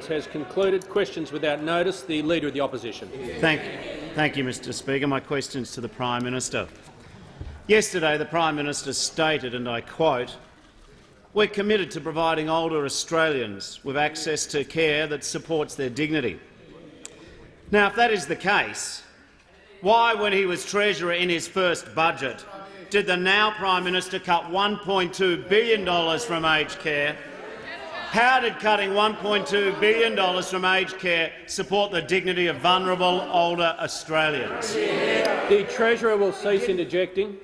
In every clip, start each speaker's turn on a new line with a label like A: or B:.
A: has concluded. Questions without notice. The Leader of the Opposition.
B: Thank you, Mr Speaker. My question is to the Prime Minister. Yesterday the Prime Minister stated, and I quote, "We're committed to providing older Australians with access to care that supports their dignity." Now, if that is the case, why, when he was Treasurer in his first budget, did the now Prime Minister cut $1.2 billion from aged care? How did cutting $1.2 billion from aged care support the dignity of vulnerable older Australians?
A: The Treasurer will cease interjecting.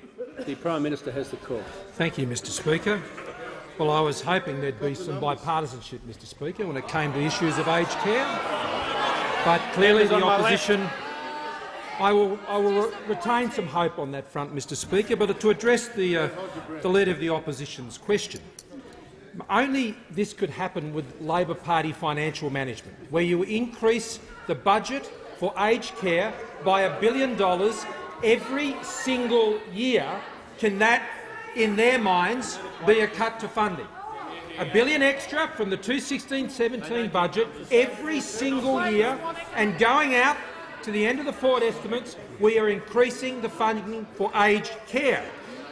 A: The Prime Minister has the call.
C: Thank you, Mr Speaker. Well, I was hoping there'd be some bipartisanship, Mr Speaker, when it came to issues of aged care. But clearly the opposition— I will retain some hope on that front, Mr Speaker, but to address the Leader of the Opposition's question, only this could happen with Labor Party financial management, where you increase the budget for aged care by $1 billion every single year. Can that, in their minds, be a cut to funding? $1 billion extra from the 2016-17 budget every single year, and going out to the end of the forward estimates, we are increasing the funding for aged care.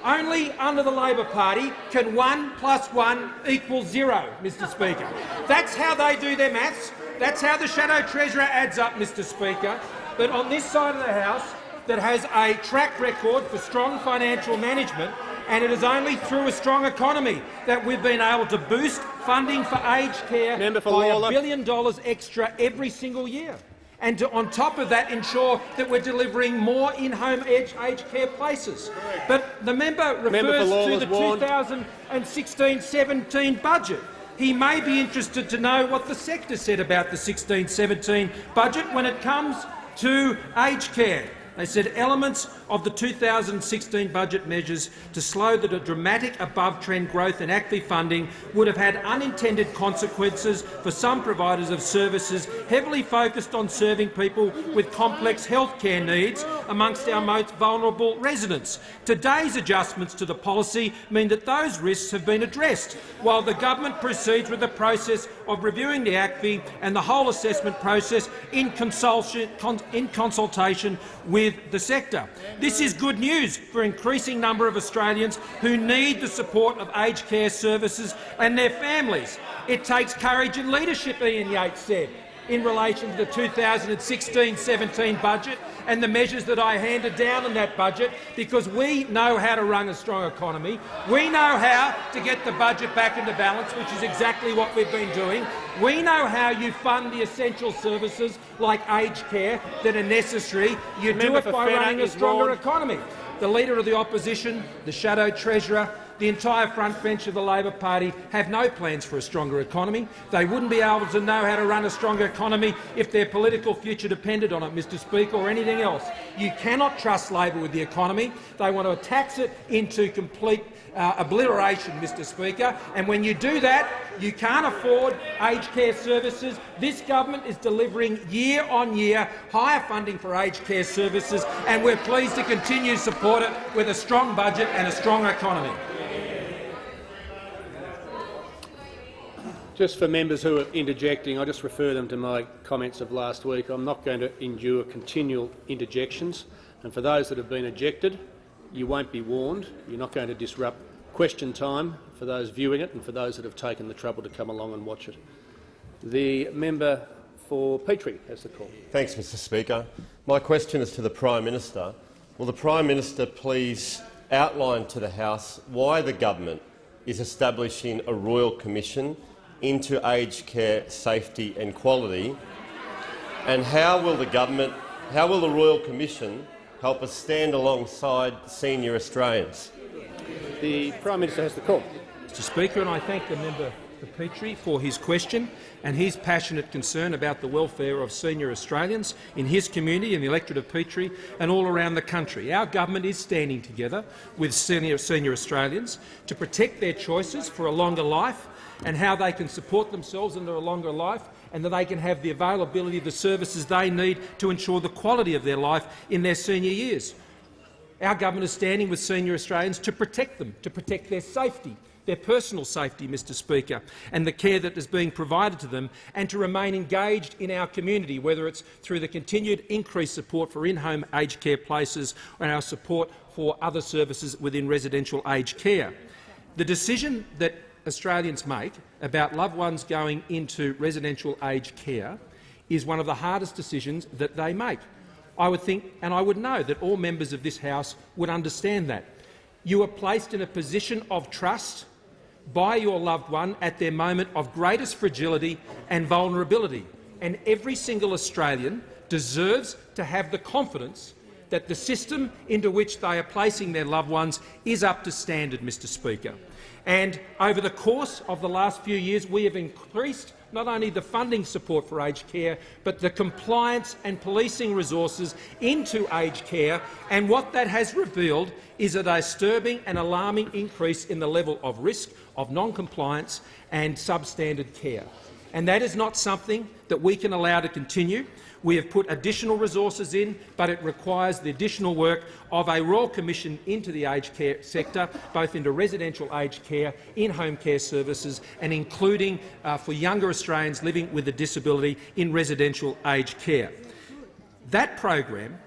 C: Only under the Labor Party can 1 + 1 = 0, Mr Speaker. That's how they do their maths. That's how the Shadow Treasurer adds up, Mr Speaker. But on this side of the House, that has a track record for strong financial management, and it is only through a strong economy that we've been able to boost funding for aged care by $1 billion extra every single year, and to, on top of that, ensure that we're delivering more in-home aged care places. But the member refers to the 2016-17 budget. He may be interested to know what the sector said about the 16-17 budget when it comes to aged care. They said elements of the 2016 budget measures to slow the dramatic above-trend growth in ACFI funding would have had unintended consequences for some providers of services heavily focused on serving people with complex health care needs amongst our most vulnerable residents. Today's adjustments to the policy mean that those risks have been addressed, while the government proceeds with the process of reviewing the ACFI and the whole assessment process in consultation with the sector. This is good news for an increasing number of Australians who need the support of aged care services and their families. It takes courage and leadership, Ian Yates said, in relation to the 2016-17 budget and the measures that I handed down in that budget, because we know how to run a strong economy. We know how to get the budget back into balance, which is exactly what we've been doing. We know how you fund the essential services like aged care that are necessary. You do it by running a stronger economy. The Leader of the Opposition, the Shadow Treasurer, the entire front bench of the Labor Party have no plans for a stronger economy. They wouldn't be able to know how to run a stronger economy if their political future depended on it, Mr Speaker, or anything else. You cannot trust Labor with the economy. They want to tax it into complete obliteration, Mr Speaker, and when you do that, you can't afford aged care services. This government is delivering year on year higher funding for aged care services, and we're pleased to continue to support it with a strong budget and a strong economy.
A: Just for members who are interjecting, I just refer them to my comments of last week. I'm not going to endure continual interjections, and for those that have been ejected, you won't be warned. You're not going to disrupt question time for those viewing it and for those that have taken the trouble to come along and watch it. The member for Petrie has the call.
D: Thanks, Mr Speaker. My question is to the Prime Minister. Will the Prime Minister please outline to the House why the government is establishing a Royal Commission into aged care safety and quality, and how will the Royal Commission help us stand alongside senior Australians?
A: The Prime Minister has the call.
C: Mr Speaker, and I thank the member for Petrie for his question and his passionate concern about the welfare of senior Australians in his community, in the electorate of Petrie and all around the country. Our government is standing together with senior Australians to protect their choices for a longer life and how they can support themselves into a longer life, and that they can have the availability of the services they need to ensure the quality of their life in their senior years. Our government is standing with senior Australians to protect them, to protect their safety, their personal safety, Mr Speaker, and the care that is being provided to them, and to remain engaged in our community, whether it's through the continued increased support for in-home aged care places and our support for other services within residential aged care. The decision that Australians make about loved ones going into residential aged care is one of the hardest decisions that they make. I would think, and I would know, that all members of this House would understand that. You are placed in a position of trust by your loved one at their moment of greatest fragility and vulnerability, and every single Australian deserves to have the confidence that the system into which they are placing their loved ones is up to standard, Mr Speaker. And over the course of the last few years, we have increased not only the funding support for aged care, but the compliance and policing resources into aged care, and what that has revealed is a disturbing and alarming increase in the level of risk of non-compliance and substandard care. And that is not something that we can allow to continue. We have put additional resources in, but it requires the additional work of a Royal Commission into the aged care sector, both into residential aged care, in-home care services, and including for younger Australians living with a disability in residential aged care. That program,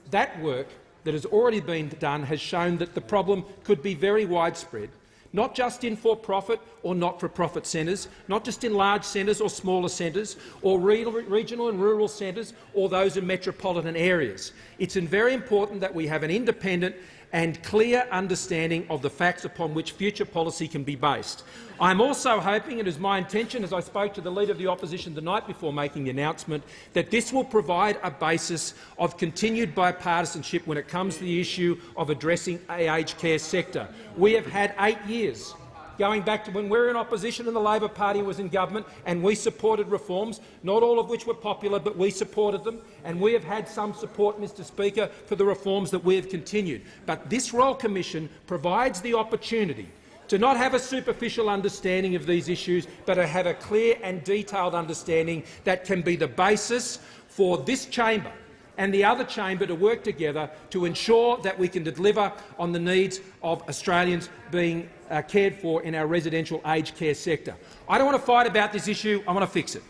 C: that work that has already been done, has shown that the problem could be very widespread, not just in for-profit or not-for-profit centres, not just in large centres or smaller centres, or regional and rural centres, or those in metropolitan areas. It's very important that we have an independent and clear understanding of the facts upon which future policy can be based. I'm also hoping, and it is my intention, as I spoke to the Leader of the Opposition the night before making the announcement, that this will provide a basis of continued bipartisanship when it comes to the issue of addressing the aged care sector. We have had 8 years, going back to when we were in opposition and the Labor Party was in government, and we supported reforms, not all of which were popular, but we supported them, and we have had some support, Mr Speaker, for the reforms that we have continued. But this Royal Commission provides the opportunity to not have a superficial understanding of these issues, but to have a clear and detailed understanding that can be the basis for this chamber and the other chamber to work together to ensure that we can deliver on the needs of Australians being cared for in our residential aged care sector. I don't want to fight about this issue. I want to fix it.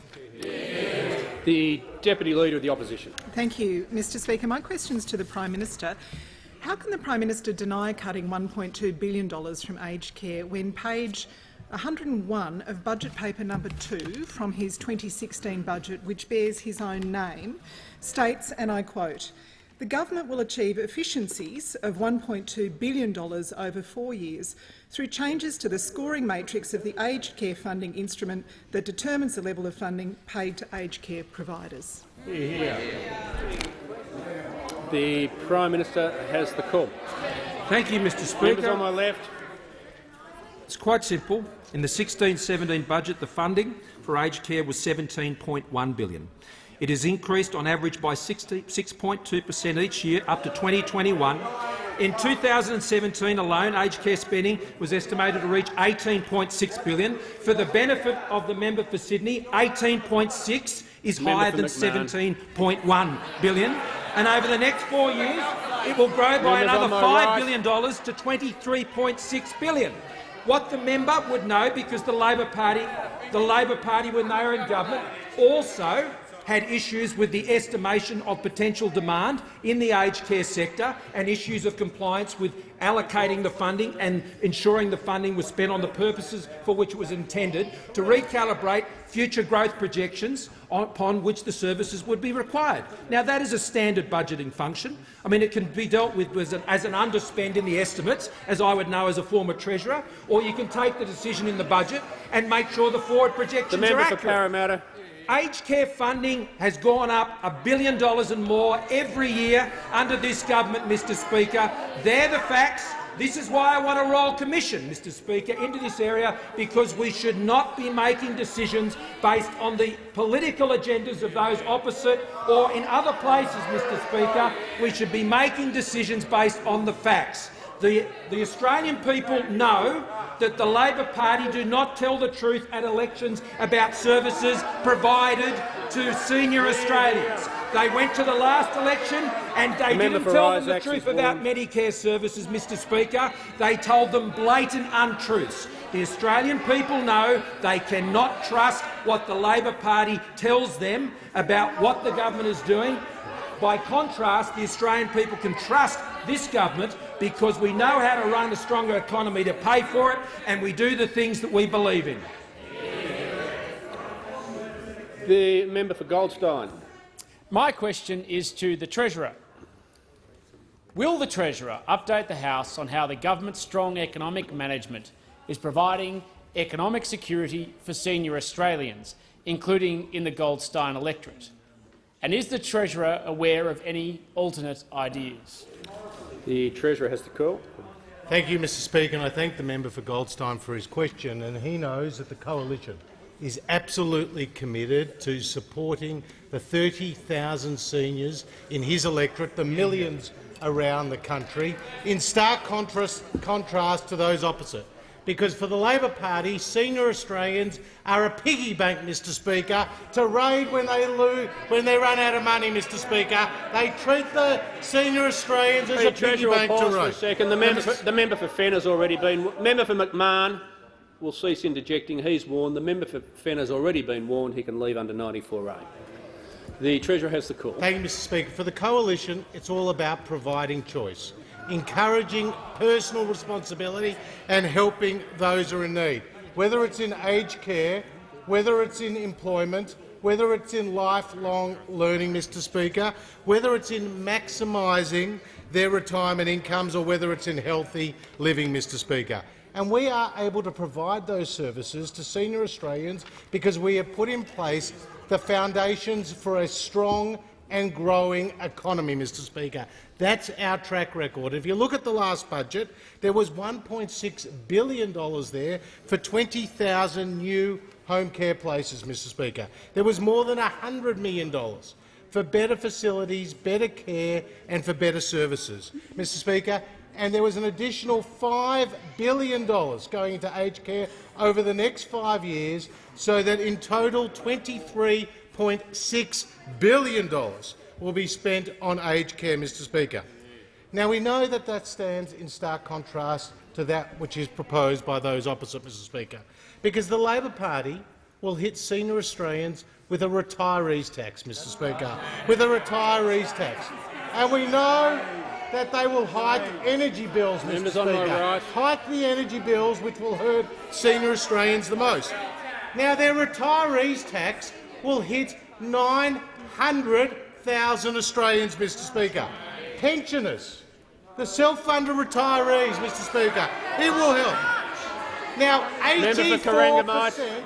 A: The Deputy Leader of the Opposition.
E: Thank you, Mr Speaker. My question is to the Prime Minister. How can the Prime Minister deny cutting $1.2 billion from aged care when page 101 of budget paper number 2 from his 2016 budget, which bears his own name, states, and I quote, "The government will achieve efficiencies of $1.2 billion over 4 years through changes to the scoring matrix of the aged care funding instrument that determines the level of funding paid to aged care providers."
A: The Prime Minister has the call.
C: Thank you, Mr Speaker.
A: Members on my left.
C: It's quite simple. In the 16-17 budget, the funding for aged care was $17.1 billion. It has increased on average by 6.2% each year up to 2021. In 2017 alone, aged care spending was estimated to reach $18.6 billion. For the benefit of the member for Sydney, 18.6 is higher than $17.1 billion. And over the next 4 years, it will grow by another $5 billion to $23.6 billion. What the member would know, because the Labor Party, when they were in government, also had issues with the estimation of potential demand in the aged care sector and issues of compliance with allocating the funding and ensuring the funding was spent on the purposes for which it was intended, to recalibrate future growth projections upon which the services would be required. Now, that is a standard budgeting function. I mean, it can be dealt with as an underspend in the estimates, as I would know as a former Treasurer, or you can take the decision in the budget and make sure the forward projections are accurate.
A: The member for Parramatta.
C: Aged care funding has gone up $1 billion and more every year under this government, Mr Speaker. They're the facts. This is why I want a Royal Commission, Mr Speaker, into this area, because we should not be making decisions based on the political agendas of those opposite or in other places, Mr Speaker. We should be making decisions based on the facts. The Australian people know that the Labor Party do not tell the truth at elections about services provided to senior Australians. They went to the last election and they didn't tell them the truth about Medicare services, Mr Speaker. They told them blatant untruths. The Australian people know they cannot trust what the Labor Party tells them about what the government is doing. By contrast, the Australian people can trust this government because we know how to run a stronger economy to pay for it, and we do the things that we believe in.
A: The member for Goldstein.
F: My question is to the Treasurer. Will the Treasurer update the House on how the government's strong economic management is providing economic security for senior Australians, including in the Goldstein electorate? And is the Treasurer aware of any alternate ideas?
A: The Treasurer has the call.
G: Thank you, Mr Speaker, and I thank the member for Goldstein for his question. And he knows that the Coalition is absolutely committed to supporting the 30,000 seniors in his electorate, the millions around the country, in stark contrast to those opposite. Because for the Labor Party, senior Australians are a piggy bank, Mr Speaker, to raid when they run out of money, Mr Speaker. They treat the senior Australians as a piggy bank to raid.
A: For a second. The member for Fenner's already been. Member for McMahon will cease interjecting. He's warned. The member for Fenner's already been warned. He can leave under 94A. The Treasurer has the call.
G: Thank you, Mr Speaker. For the Coalition, it's all about providing choice, encouraging personal responsibility and helping those who are in need, whether it's in aged care, whether it's in employment, whether it's in lifelong learning, Mr Speaker, whether it's in maximising their retirement incomes or whether it's in healthy living, Mr Speaker. And we are able to provide those services to senior Australians because we have put in place the foundations for a strong and growing economy, Mr Speaker. That's our track record. If you look at the last budget, there was $1.6 billion there for 20,000 new home care places, Mr Speaker. There was more than $100 million for better facilities, better care and for better services, Mr Speaker. And there was an additional $5 billion going into aged care over the next 5 years, so that in total $23.6 billion will be spent on aged care, Mr Speaker. Now, we know that that stands in stark contrast to that which is proposed by those opposite, Mr Speaker, because the Labor Party will hit senior Australians with a retirees tax, Mr Speaker, with a retirees tax. And we know that they will hike energy bills, Mr Speaker, hike the energy bills, which will hurt senior Australians the most. Now, their retirees tax will hit 900,000 Australians, Mr Speaker. Pensioners, the self-funded retirees, Mr Speaker, it will help. Now, 84%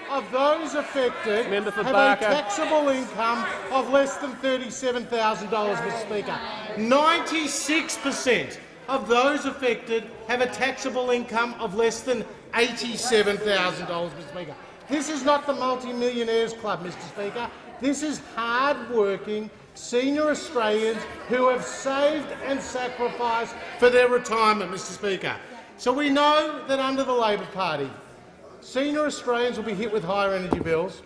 G: of those affected have a taxable income of less than $37,000, Mr Speaker. 96% of those affected have a taxable income of less than $87,000, Mr Speaker. This is not the multi-millionaires club, Mr Speaker. This is hard-working senior Australians who have saved and sacrificed for their retirement, Mr Speaker. So we know that under the Labor Party, senior Australians will be hit with higher energy bills.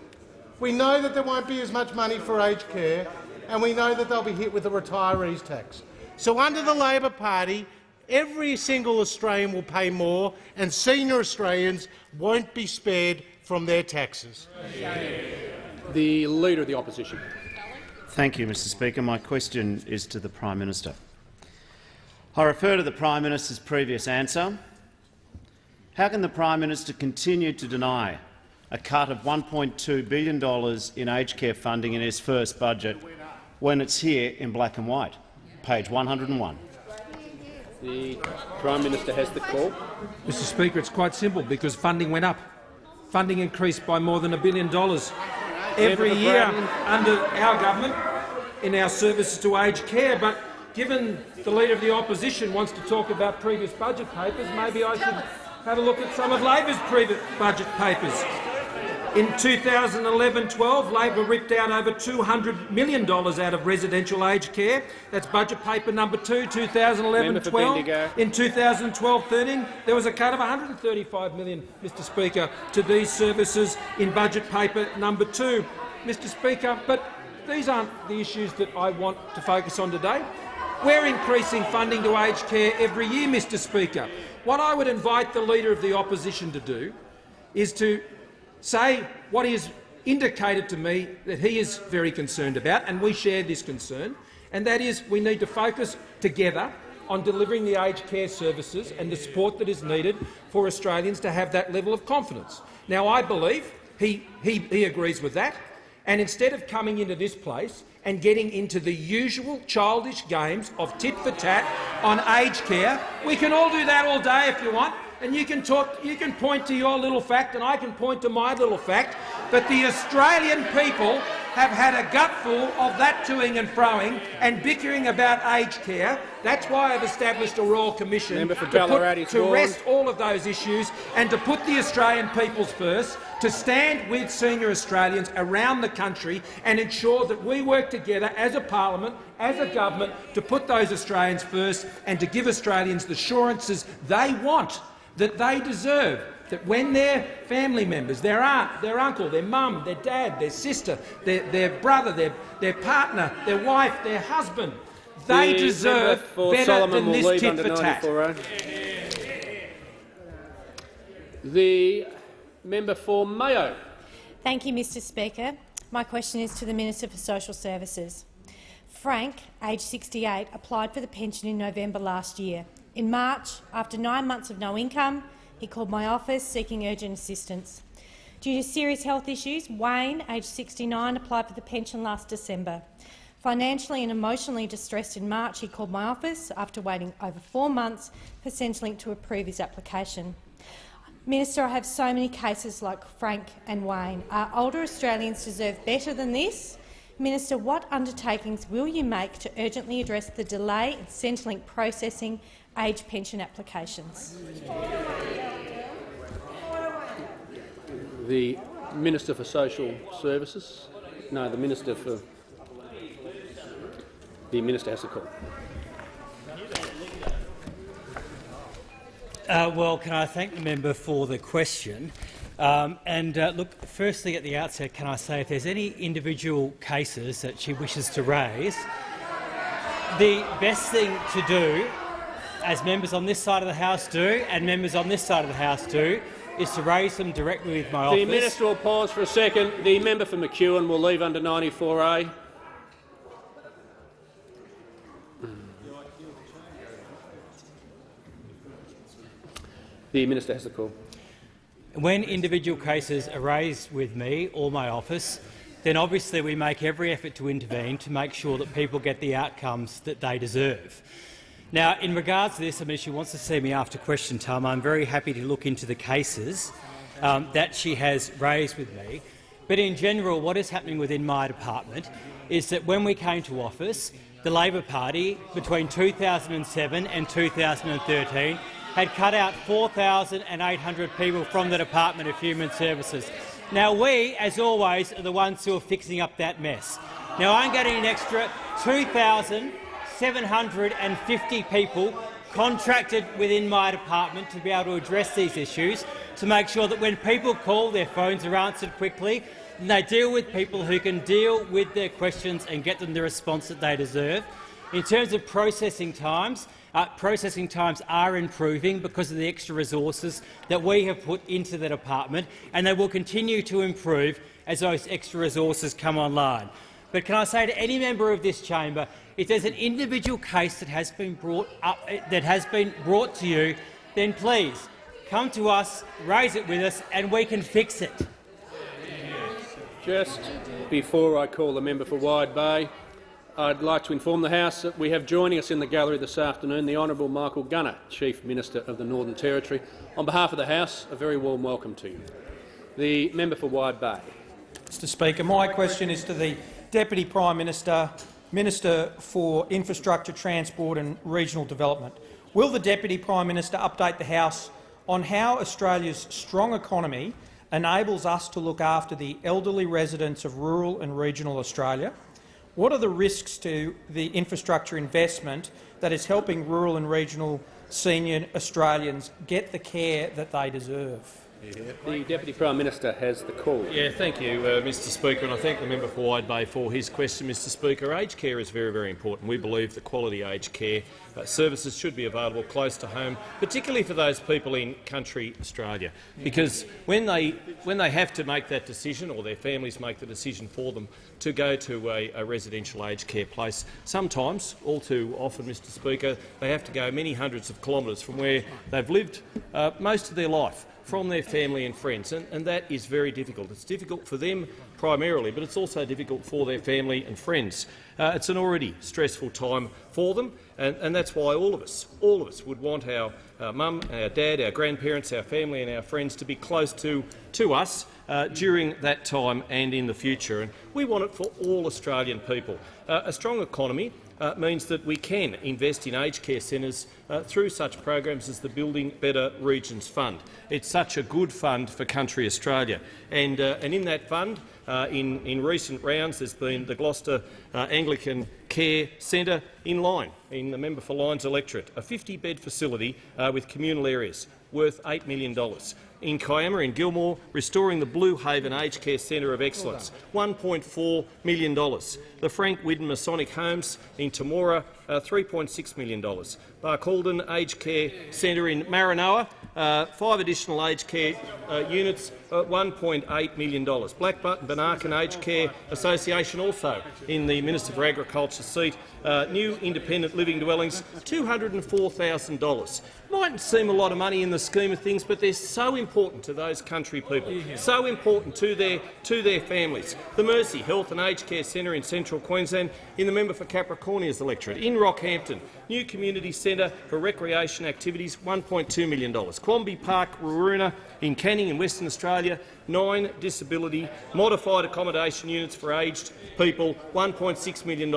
G: We know that there won't be as much money for aged care, and we know that they'll be hit with the retirees tax. So under the Labor Party, every single Australian will pay more, and senior Australians won't be spared from their taxes.
A: The Leader of the Opposition.
B: Thank you, Mr Speaker. My question is to the Prime Minister. I refer to the Prime Minister's previous answer. How can the Prime Minister continue to deny a cut of $1.2 billion in aged care funding in his first budget when it's here in black and white, page 101?
A: The Prime Minister has the call.
C: Mr Speaker, it's quite simple, because funding went up. Funding increased by more than $1 billion every year under our government in our services to aged care. But given the Leader of the Opposition wants to talk about previous budget papers, maybe I should have a look at some of Labor's previous budget papers. In 2011-12, Labor ripped out over $200 million out of residential aged care. That's budget paper number 2, 2011-12. In 2012-13, there was a cut of $135 million, Mr Speaker, to these services in budget paper number 2. Mr Speaker, but these aren't the issues that I want to focus on today. We're increasing funding to aged care every year, Mr Speaker. What I would invite the Leader of the Opposition to do is to say what he has indicated to me that he is very concerned about, and we share this concern, and that is we need to focus together on delivering the aged care services and the support that is needed for Australians to have that level of confidence. Now, I believe he agrees with that, and instead of coming into this place and getting into the usual childish games of tit for tat on aged care, we can all do that all day if you want, and you can point to your little fact and I can point to my little fact, but the Australian people have had a gutful of that toing and froing and bickering about aged care. That's why I've established a Royal Commission to rest all of those issues and to put the Australian peoples first, to stand with senior Australians around the country and ensure that we work together as a parliament, as a government, to put those Australians first and to give Australians the assurances they want, that they deserve, that when their family members, their aunt, their uncle, their mum, their dad, their sister, their brother, their partner, their wife, their husband, they deserve better than this tit for tat.
A: The member for Mayo.
H: Thank you, Mr Speaker. My question is to the Minister for Social Services. Frank, aged 68, applied for the pension in November last year. In March, after 9 months of no income, he called my office seeking urgent assistance. Due to serious health issues, Wayne, aged 69, applied for the pension last December. Financially and emotionally distressed in March, he called my office after waiting over 4 months for Centrelink to approve his application. Minister, I have so many cases like Frank and Wayne. Our older Australians deserve better than this. Minister, what undertakings will you make to urgently address the delay in Centrelink processing age pension applications?
A: The Minister for Social Services. No, the Minister for. The Minister has the call.
I: Well, can I thank the member for the question? Look, firstly at the outset, can I say if there's any individual cases that she wishes to raise, the best thing to do, as members on this side of the House do and members on this side of the House do, is to raise them directly with my office.
A: The Minister will pause for a second. The member for McEwen will leave under 94A. The Minister has the call.
I: When individual cases are raised with me or my office, then obviously we make every effort to intervene to make sure that people get the outcomes that they deserve. Now, in regards to this, I mean, if she wants to see me after question time, I'm very happy to look into the cases that she has raised with me. But in general, what is happening within my department is that when we came to office, the Labor Party, between 2007 and 2013, had cut out 4,800 people from the Department of Human Services. Now we, as always, are the ones who are fixing up that mess. Now I'm getting an extra 2,750 people contracted within my department to be able to address these issues, to make sure that when people call, their phones are answered quickly, and they deal with people who can deal with their questions and get them the response that they deserve. In terms of processing times are improving because of the extra resources that we have put into the department, and they will continue to improve as those extra resources come online. But can I say to any member of this chamber, if there's an individual case that has been brought to you, then please come to us, raise it with us, and we can fix it.
A: Just before I call the member for Wide Bay, I'd like to inform the House that we have joining us in the gallery this afternoon the Honourable Michael Gunner, Chief Minister of the Northern Territory. On behalf of the House, a very warm welcome to you. The member for Wide Bay.
C: Mr Speaker, my question is to the Deputy Prime Minister, Minister for Infrastructure, Transport and Regional Development. Will the Deputy Prime Minister update the House on how Australia's strong economy enables us to look after the elderly residents of rural and regional Australia? What are the risks to the infrastructure investment that is helping rural and regional senior Australians get the care that they deserve?
A: The Deputy Prime Minister has the call.
J: Yeah, thank you, Mr Speaker, and I thank the member for Wide Bay for his question, Mr Speaker. Aged care is very, very important. We believe that quality aged care services should be available close to home, particularly for those people in country Australia, because when they have to make that decision, or their families make the decision for them to go to a residential aged care place, sometimes, all too often, Mr Speaker, they have to go many hundreds of kilometres from where they've lived most of their life, from their family and friends, and that is very difficult. It's difficult for them primarily, but it's also difficult for their family and friends. It's an already stressful time for them, and that's why all of us would want our mum, our dad, our grandparents, our family and our friends to be close to us during that time and in the future. And we want it for all Australian people. A strong economy means that we can invest in aged care centres through such programs as the Building Better Regions Fund. It's such a good fund for country Australia, and in that fund, in recent rounds, there's been the Gloucester Anglican Care Centre in the member for Lyons electorate, a 50-bed facility with communal areas worth $8 million. In Kiama, in Gilmore, restoring the Blue Haven Aged Care Centre of Excellence, $1.4 million. The Frank Widden Masonic Homes in Temora, $3.6 million. Barcaldine Aged Care Centre in Maranoa, 5 additional aged care units, $1.8 million. Black Banarkan Aged Care Association, also in the Minister for Agriculture seat, new independent living dwellings, $204,000. Mightn't seem a lot of money in the scheme of things, but they're so important to those country people, so important to their families. The Mercy Health and Aged Care Centre in Central Queensland, in the member for Capricornia's electorate. In Rockhampton, new community centre for recreation activities, $1.2 million. Quamby Park, Ruroona, in Canning in Western Australia, 9 disability modified accommodation units for aged people, $1.6 million.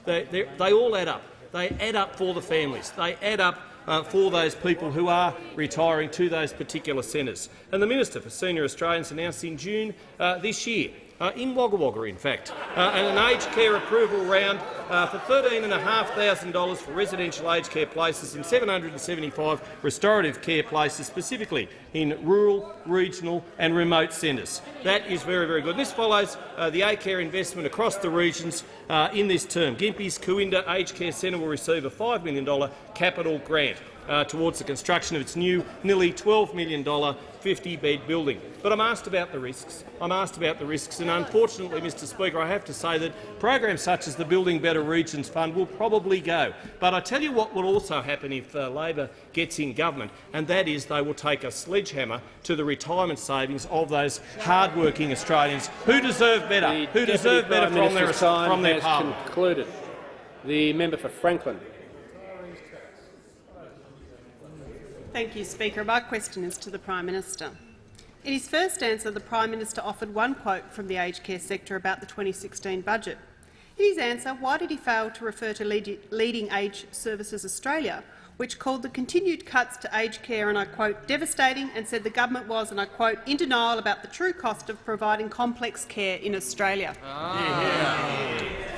J: They all add up. They add up for the families. They add up for those people who are retiring to those particular centres. And the Minister for Senior Australians announced in June this year, in Wagga Wagga in fact, an aged care approval round for $13,500 for residential aged care places and 775 restorative care places, specifically in rural, regional and remote centres. That is very, very good. This follows the A-Care investment across the regions in this term. Gympie's Cooinda Aged Care Centre will receive a $5 million capital grant towards the construction of its new, nearly $12 million 50-bed building. But I'm asked about the risks. And unfortunately, Mr Speaker, I have to say that programs such as the Building Better Regions Fund will probably go. But I tell you what will also happen if Labor gets in government, and that is they will take a sledgehammer to the retirement savings of those hard-working Australians who deserve better, from their parliament.
A: Concluded. The member for Franklin.
K: Thank you, Speaker. My question is to the Prime Minister. In his first answer, the Prime Minister offered one quote from the aged care sector about the 2016 budget. In his answer, why did he fail to refer to Leading Age Services Australia, which called the continued cuts to aged care, and I quote, devastating, and said the government was, and I quote, in denial about the true cost of providing complex care in Australia?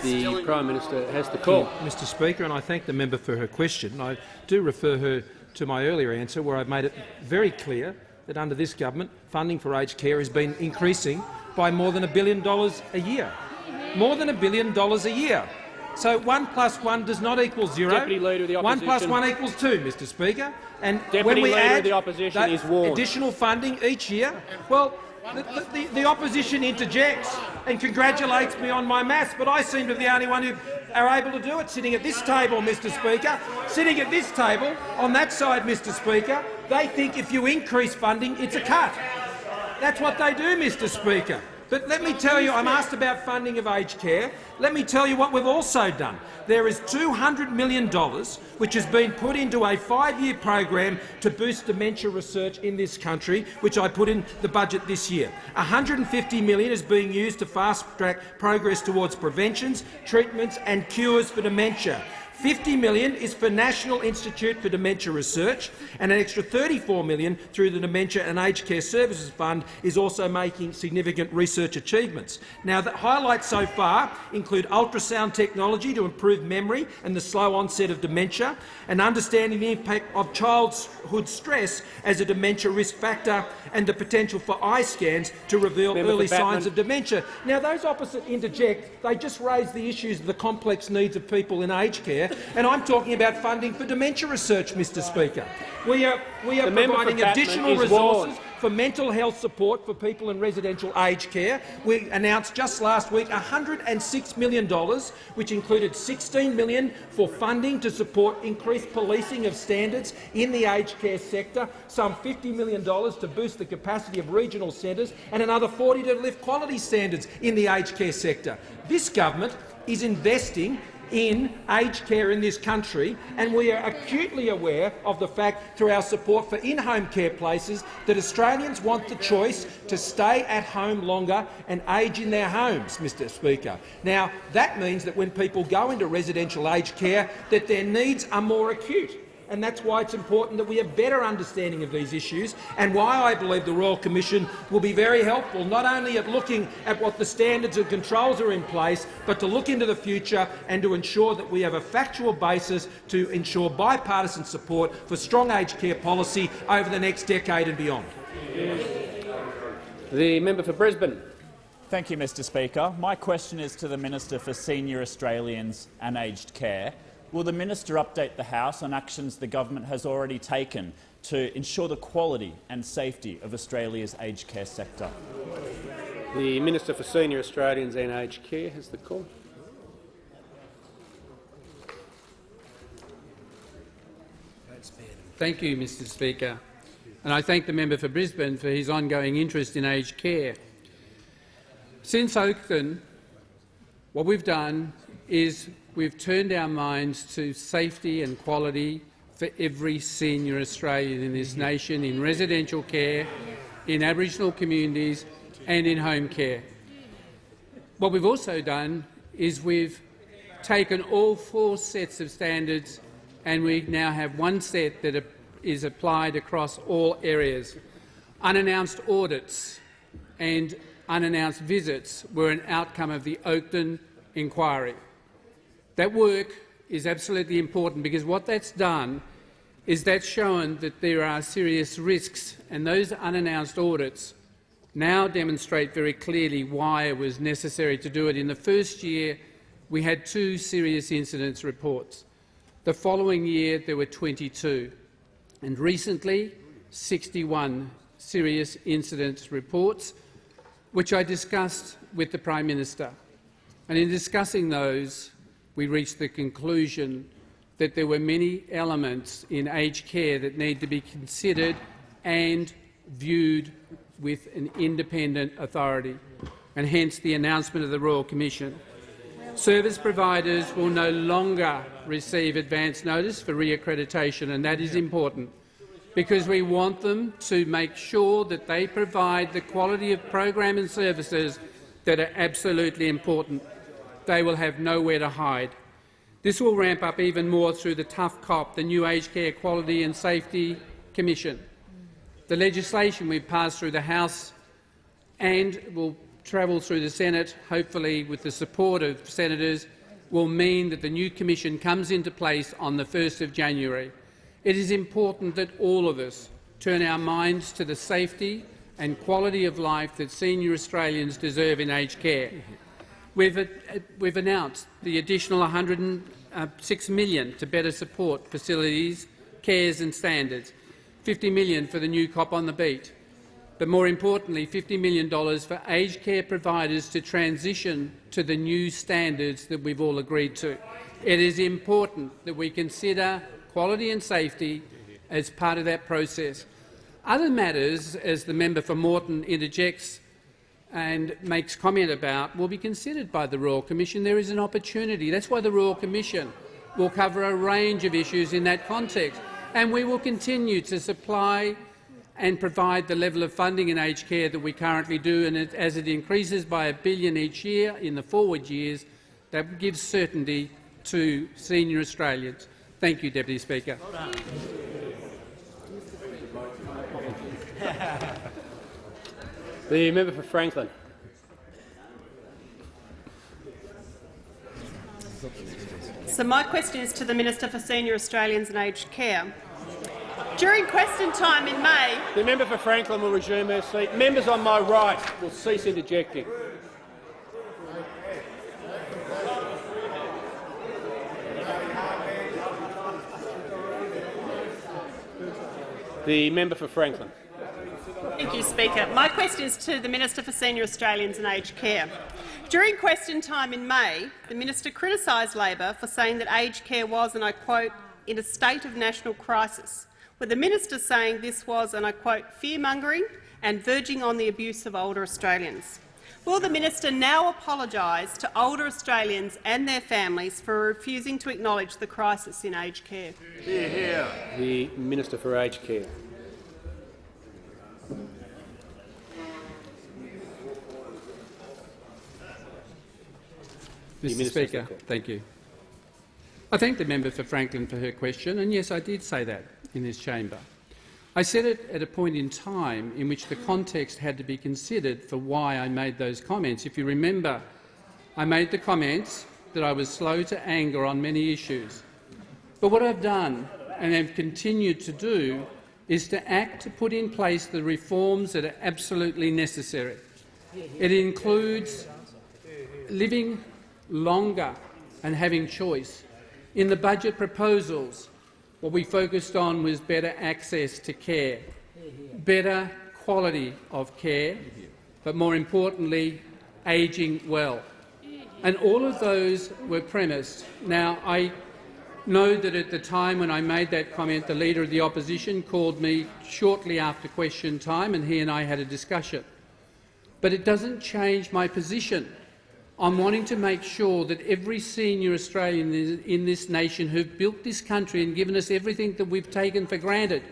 A: The Prime Minister has the call.
C: Mr Speaker, and I thank the member for her question. I do refer her to my earlier answer, where I've made it very clear that under this government, funding for aged care has been increasing by more than $1 billion a year. More than $1 billion a year. So 1 + 1 does not equal 0.
A: Deputy Leader of the Opposition.
C: 1 + 1 equals 2, Mr Speaker. And
A: Deputy
C: when we
A: Leader
C: add
A: of the Opposition is warned.
C: additional funding each year, well, the Opposition interjects and congratulates me on my maths, but I seem to be the only one who are able to do it, sitting at this table, Mr Speaker. Sitting at this table, on that side, Mr Speaker, they think if you increase funding, it's a cut. That's what they do, Mr Speaker. But let me tell you, I'm asked about funding of aged care. Let me tell you what we've also done. There is $200 million which has been put into a 5-year program to boost dementia research in this country, which I put in the budget this year. $150 million is being used to fast-track progress towards preventions, treatments and cures for dementia. $50 million is for National Institute for Dementia Research, and an extra $34 million through the Dementia and Aged Care Services Fund is also making significant research achievements. Now, the highlights so far include ultrasound technology to improve memory and the slow onset of dementia, and understanding the impact of childhood stress as a dementia risk factor, and the potential for eye scans to reveal early signs of dementia. Now, those opposite interject. They just raise the issues of the complex needs of people in aged care, and I'm talking about funding for dementia research, Mr Speaker. We are providing additional resources for mental health support for people in residential aged care. We announced just last week $106 million, which included $16 million for funding to support increased policing of standards in the aged care sector, some $50 million to boost the capacity of regional centres, and another $40 million to lift quality standards in the aged care sector. This government is investing in aged care in this country, and we are acutely aware of the fact, through our support for in-home care places, that Australians want the choice to stay at home longer and age in their homes, Mr Speaker. Now, that means that when people go into residential aged care, that their needs are more acute. And that's why it's important that we have better understanding of these issues, and why I believe the Royal Commission will be very helpful, not only at looking at what the standards and controls are in place, but to look into the future and to ensure that we have a factual basis to ensure bipartisan support for strong aged care policy over the next decade and beyond.
A: The member for Brisbane.
L: Thank you, Mr Speaker. My question is to the Minister for Senior Australians and Aged Care. Will the minister update the House on actions the government has already taken to ensure the quality and safety of Australia's aged care sector?
A: The Minister for Senior Australians and Aged Care has the call.
M: Thank you, Mr Speaker, and I thank the member for Brisbane for his ongoing interest in aged care. Since Oakden, what we've done is we've turned our minds to safety and quality for every senior Australian in this nation, in residential care, in Aboriginal communities and in home care. What we've also done is we've taken all 4 sets of standards, and we now have one set that is applied across all areas. Unannounced audits and unannounced visits were an outcome of the Oakden inquiry. That work is absolutely important, because what that's done is that's shown that there are serious risks, and those unannounced audits now demonstrate very clearly why it was necessary to do it. In the first year, we had 2 serious incidents reports. The following year, there were 22, and recently 61 serious incidents reports, which I discussed with the Prime Minister. And in discussing those, we reached the conclusion that there were many elements in aged care that need to be considered and viewed with an independent authority, and hence the announcement of the Royal Commission. Service providers will no longer receive advance notice for reaccreditation, and that is important, because we want them to make sure that they provide the quality of program and services that are absolutely important. They will have nowhere to hide. This will ramp up even more through the tough COP, the new Aged Care Quality and Safety Commission. The legislation we've passed through the House and will travel through the Senate, hopefully with the support of senators, will mean that the new Commission comes into place on the 1st of January. It is important that all of us turn our minds to the safety and quality of life that senior Australians deserve in aged care. We've announced the additional $106 million to better support facilities, cares and standards, $50 million for the new cop on the beat, but more importantly $50 million for aged care providers to transition to the new standards that we've all agreed to. It is important that we consider quality and safety as part of that process. Other matters, as the member for Moreton interjects and makes comment about, will be considered by the Royal Commission. There is an opportunity. That's why the Royal Commission will cover a range of issues in that context, and we will continue to supply and provide the level of funding in aged care that we currently do, and as it increases by $1 billion each year in the forward years, that gives certainty to senior Australians. Thank you, Deputy Speaker.
A: The member for Franklin.
K: So my question is to the Minister for Senior Australians and Aged Care. During question time in May—
A: The member for Franklin will resume her seat. Members on my right will cease interjecting. The member for Franklin.
K: Thank you, Speaker. My question is to the Minister for Senior Australians and Aged Care. During question time in May, the minister criticised Labor for saying that aged care was, and I quote, in a state of national crisis, with the minister saying this was, and I quote, fear-mongering and verging on the abuse of older Australians. Will the minister now apologise to older Australians and their families for refusing to acknowledge the crisis in aged care?
A: Hear, hear. The Minister for Aged Care.
M: Mr. Speaker, thank you. I thank the member for Franklin for her question, and yes, I did say that in this chamber. I said it at a point in time in which the context had to be considered for why I made those comments. If you remember, I made the comments that I was slow to anger on many issues. But what I've done and have continued to do is to act to put in place the reforms that are absolutely necessary. It includes living longer and having choice. In the budget proposals, what we focused on was better access to care, better quality of care, but more importantly, ageing well. And all of those were premised. Now, I know that at the time when I made that comment, the Leader of the Opposition called me shortly after question time and he and I had a discussion. But it doesn't change my position. I'm wanting to make sure that every senior Australian in this nation who've built this country and given us everything that we've taken for granted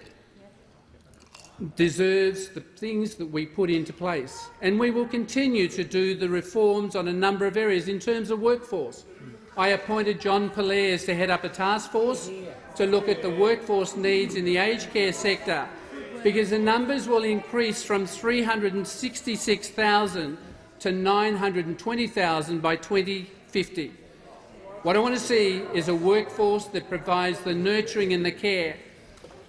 M: deserves the things that we put into place. And we will continue to do the reforms on a number of areas. In terms of workforce, I appointed John Polaires to head up a task force to look at the workforce needs in the aged care sector, because the numbers will increase from 366,000 to 920,000 by 2050. What I want to see is a workforce that provides the nurturing and the care.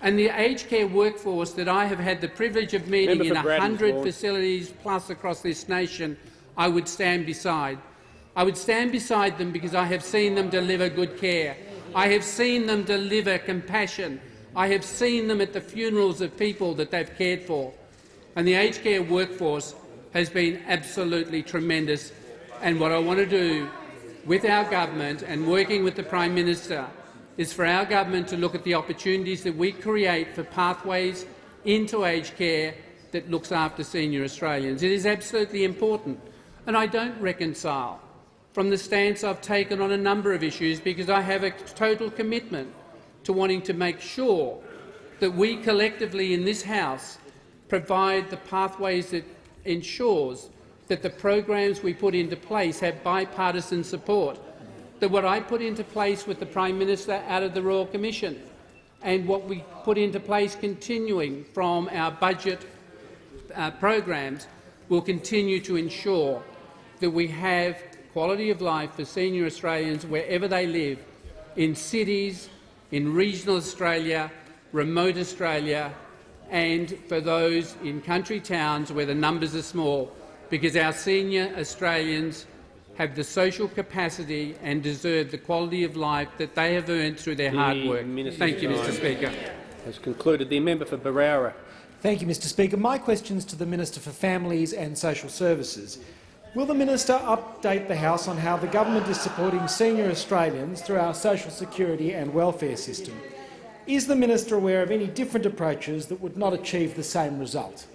M: And the aged care workforce that I have had the privilege of meeting in 100 facilities plus across this nation, I would stand beside. I would stand beside them because I have seen them deliver good care. I have seen them deliver compassion. I have seen them at the funerals of people that they've cared for. And the aged care workforce has been absolutely tremendous. And what I want to do with our government and working with the Prime Minister is for our government to look at the opportunities that we create for pathways into aged care that looks after senior Australians. It is absolutely important, and I don't reconcile from the stance I've taken on a number of issues, because I have a total commitment to wanting to make sure that we collectively in this House provide the pathways that ensures that the programs we put into place have bipartisan support, that what I put into place with the Prime Minister out of the Royal Commission and what we put into place continuing from our budget programs will continue to ensure that we have quality of life for senior Australians wherever they live, in cities, in regional Australia, remote Australia, and for those in country towns where the numbers are small, because our senior Australians have the social capacity and deserve the quality of life that they have earned through their hard work. Thank you, Mr. Speaker.
A: Has concluded. The member for Barara.
N: Thank you, Mr. Speaker. My question is to the Minister for Families and Social Services. Will the minister update the House on how the government is supporting senior Australians through our social security and welfare system? Is the minister aware of any different approaches that would not achieve the same result?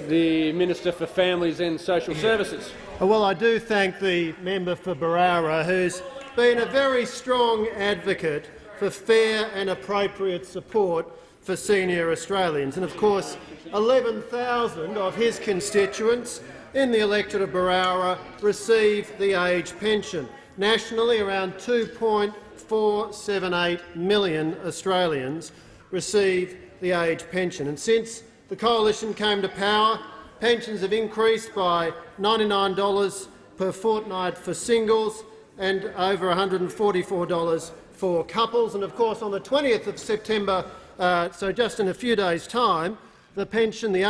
A: The Minister for Families and Social Services.
O: Well, I do thank the member for Barara, who's been a very strong advocate for fair and appropriate support for senior Australians. And of course, 11,000 of his constituents in the electorate of Barara receive the age pension. nationally around 2.478 million Australians receive the age pension. And since the Coalition came to power, pensions have increased by $99 per fortnight for singles and over $144 for couples. And of course, on the 20th of September, so just in a few days' time, the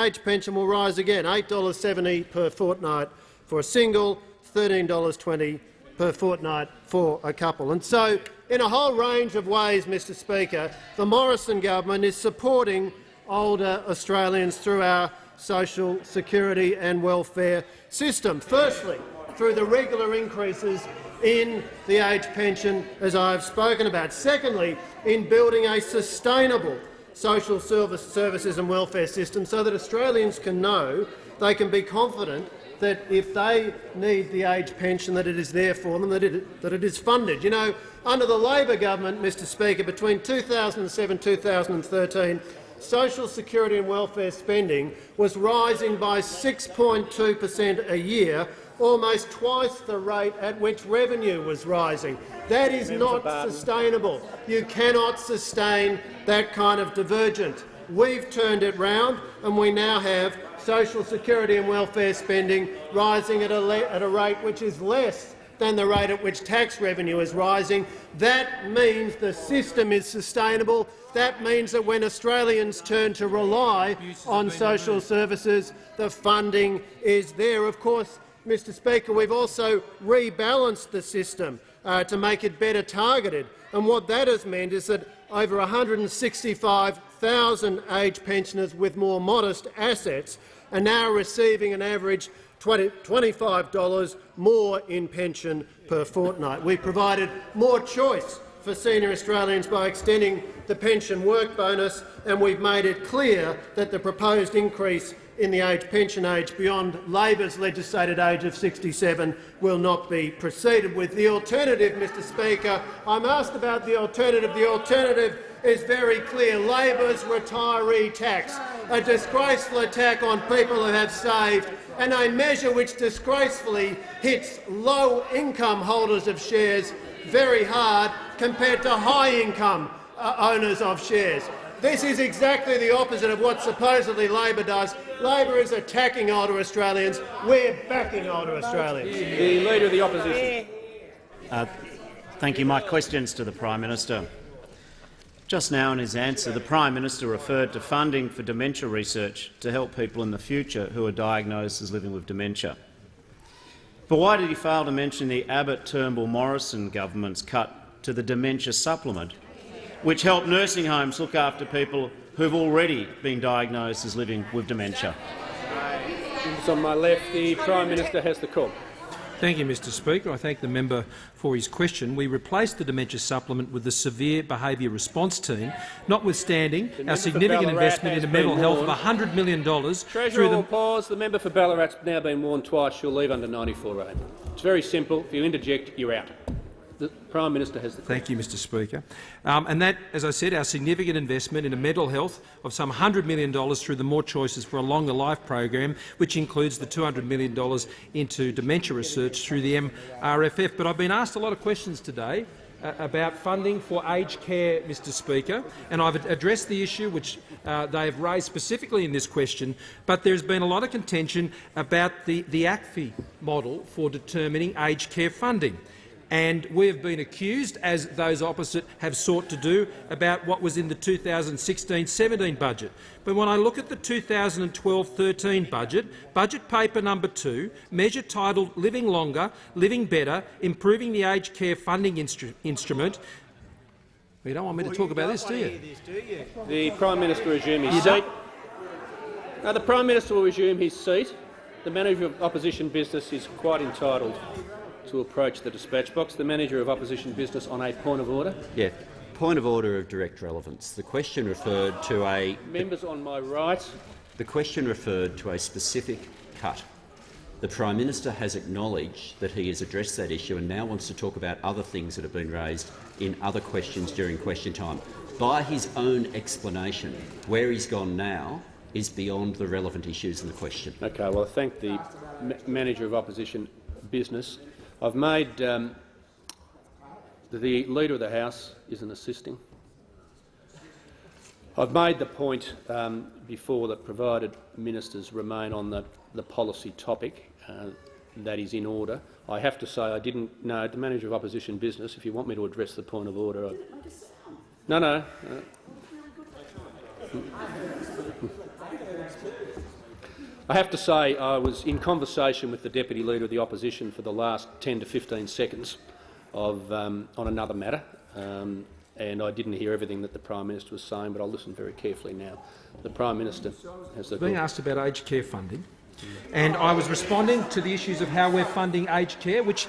O: age pension will rise again, $8.70 per fortnight for a single, $13.20 per fortnight for a couple. And so, in a whole range of ways, Mr Speaker, the Morrison government is supporting older Australians through our social security and welfare system. Firstly, through the regular increases in the age pension, as I have spoken about. Secondly, in building a sustainable social services and welfare system so that Australians can know, they can be confident that if they need the age pension, that it is there for them, that it is funded. You know, under the Labor government, Mr Speaker, between 2007 and 2013, social security and welfare spending was rising by 6.2% a year, almost twice the rate at which revenue was rising. That is not sustainable. You cannot sustain that kind of divergence. We've turned it round, and we now have social security and welfare spending rising at a rate which is less than the rate at which tax revenue is rising. That means the system is sustainable. That means that when Australians turn to rely on social services, the funding is there. Of course, Mr Speaker, we've also rebalanced the system to make it better targeted. And what that has meant is that over 165,000 age pensioners with more modest assets are now receiving an average $25 more in pension per fortnight. We provided more choice for senior Australians by extending the pension work bonus, and we've made it clear that the proposed increase in the pension age beyond Labor's legislated age of 67 will not be proceeded with. The alternative, Mr Speaker, I'm asked about the alternative. The alternative is very clear. Labor's retiree tax, a disgraceful attack on people who have saved, and a measure which disgracefully hits low-income holders of shares very hard compared to high-income owners of shares. This is exactly the opposite of what supposedly Labor does. Labor is attacking older Australians. We're backing older Australians.
A: The Leader of the Opposition.
B: Thank you. My questions to the Prime Minister. Just now in his answer, the Prime Minister referred to funding for dementia research to help people in the future who are diagnosed as living with dementia. But why did he fail to mention the Abbott-Turnbull-Morrison government's cut to the dementia supplement, which helped nursing homes look after people who've already been diagnosed as living with dementia?
A: On my left, the Prime Minister has the call.
C: Thank you, Mr Speaker. I thank the member for his question. We replaced the dementia supplement with the Severe Behaviour Response Team, notwithstanding our significant investment into mental health of $100 million.
A: Treasurer will pause. The member for Ballarat's now been warned twice. She'll leave under 94A. It's very simple. If you interject, you're out. The Prime Minister has the call.
C: Thank you, Mr Speaker. And that, as I said, our significant investment into mental health of some $100 million through the More Choices for a Longer Life program, which includes the $200 million into dementia research through the MRFF. But I've been asked a lot of questions today about funding for aged care, Mr Speaker, and I've addressed the issue which they have raised specifically in this question, but there's been a lot of contention about the ACFI model for determining aged care funding. And we have been accused, as those opposite have sought to do, about what was in the 2016-17 budget. But when I look at the 2012-13 budget, budget paper number 2, measure titled Living Longer, Living Better, Improving the Aged Care Funding Instrument. You don't want me to talk about this, do you?
A: The Prime Minister resume his seat. No, the Prime Minister will resume his seat. The Manager of Opposition Business is quite entitled to approach the dispatch box. The Manager of Opposition Business on a point of order.
P: Yeah, point of order of direct relevance. The question referred to a—
A: Members on my right.
P: The question referred to a specific cut. The Prime Minister has acknowledged that he has addressed that issue and now wants to talk about other things that have been raised in other questions during question time. By his own explanation, where he's gone now is beyond the relevant issues in the question.
A: Okay, well, I thank the Manager of Opposition Business. I've made The Leader of the House isn't assisting. I've made the point before that provided ministers remain on the policy topic, that is in order. I have to say I didn't know the Manager of Opposition Business. If you want me to address the point of order, no. I have to say I was in conversation with the Deputy Leader of the Opposition for the last 10 to 15 seconds on another matter, and I didn't hear everything that the Prime Minister was saying, but I'll listen very carefully now. The Prime Minister has the
C: being asked about aged care funding, and I was responding to the issues of how we're funding aged care, which,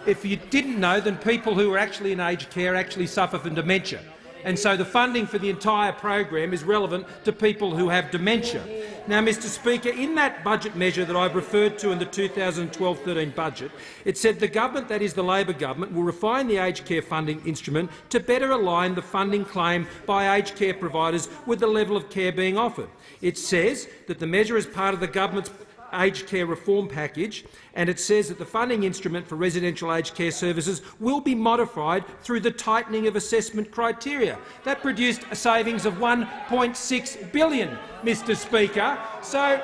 C: if you didn't know, then people who are actually in aged care actually suffer from dementia. And so the funding for the entire program is relevant to people who have dementia. Now, Mr Speaker, in that budget measure that I've referred to in the 2012-13 budget, it said the government, that is the Labor government, will refine the aged care funding instrument to better align the funding claim by aged care providers with the level of care being offered. It says that the measure is part of the government's aged care reform package, and it says that the funding instrument for residential aged care services will be modified through the tightening of assessment criteria. That produced a savings of $1.6 billion, Mr Speaker. So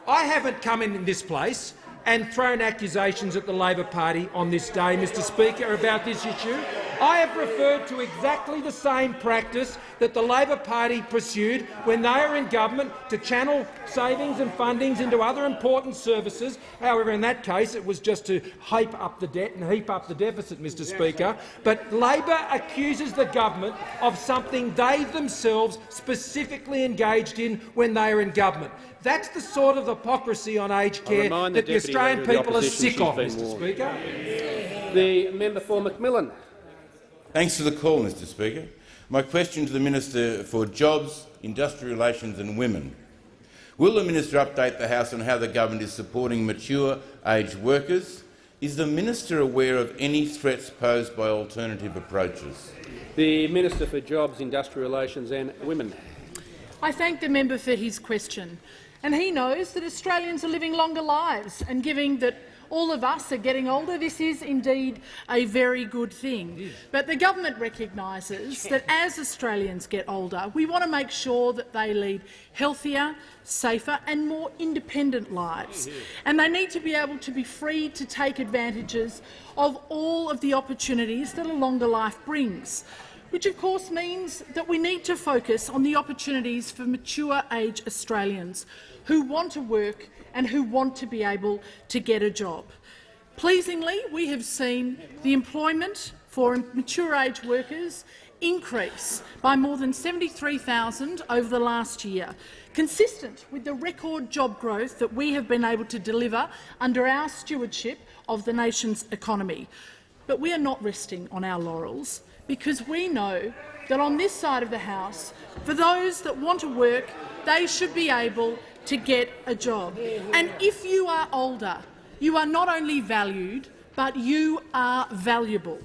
C: I haven't come in this place and thrown accusations at the Labor Party on this day, Mr Speaker, about this issue. I have referred to exactly the same practice that the Labor Party pursued when they were in government to channel savings and fundings into other important services. However, in that case, it was just to heap up the debt and heap up the deficit, Mr Speaker. But Labor accuses the government of something they themselves specifically engaged in when they were in government. That's the sort of hypocrisy on aged care that the Australian people are sick of, Mr Speaker.
A: The member for Macmillan.
Q: Thanks for the call, Mr Speaker. My question to the Minister for Jobs, Industrial Relations and Women. Will the Minister update the House on how the government is supporting mature aged workers? Is the Minister aware of any threats posed by alternative approaches?
A: The Minister for Jobs, Industrial Relations and Women.
R: I thank the member for his question. And he knows that Australians are living longer lives, and given that all of us are getting older, this is indeed a very good thing. But the government recognises that as Australians get older, we want to make sure that they lead healthier, safer and more independent lives. And they need to be able to be free to take advantages of all of the opportunities that a longer life brings, which of course means that we need to focus on the opportunities for mature age Australians who want to work and who want to be able to get a job. Pleasingly, we have seen the employment for mature age workers increase by more than 73,000 over the last year, consistent with the record job growth that we have been able to deliver under our stewardship of the nation's economy. But we are not resting on our laurels, because we know that on this side of the House, for those that want to work, they should be able to get a job. And if you are older, you are not only valued, but you are valuable.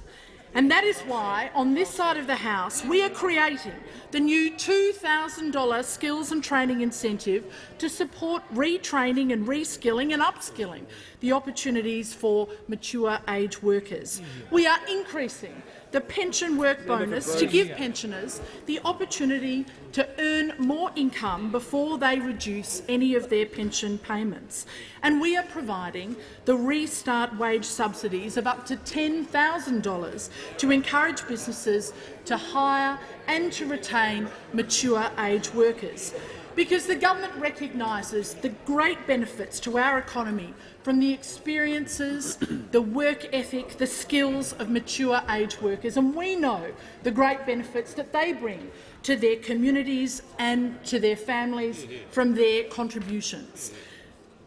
R: And that is why, on this side of the House, we are creating the new $2,000 skills and training incentive to support retraining and reskilling and upskilling the opportunities for mature age workers. We are increasing the pension work bonus to give pensioners the opportunity to earn more income before they reduce any of their pension payments. And we are providing the restart wage subsidies of up to $10,000 to encourage businesses to hire and to retain mature age workers, because the government recognises the great benefits to our economy from the experiences, the work ethic, the skills of mature age workers, and we know the great benefits that they bring to their communities and to their families from their contributions.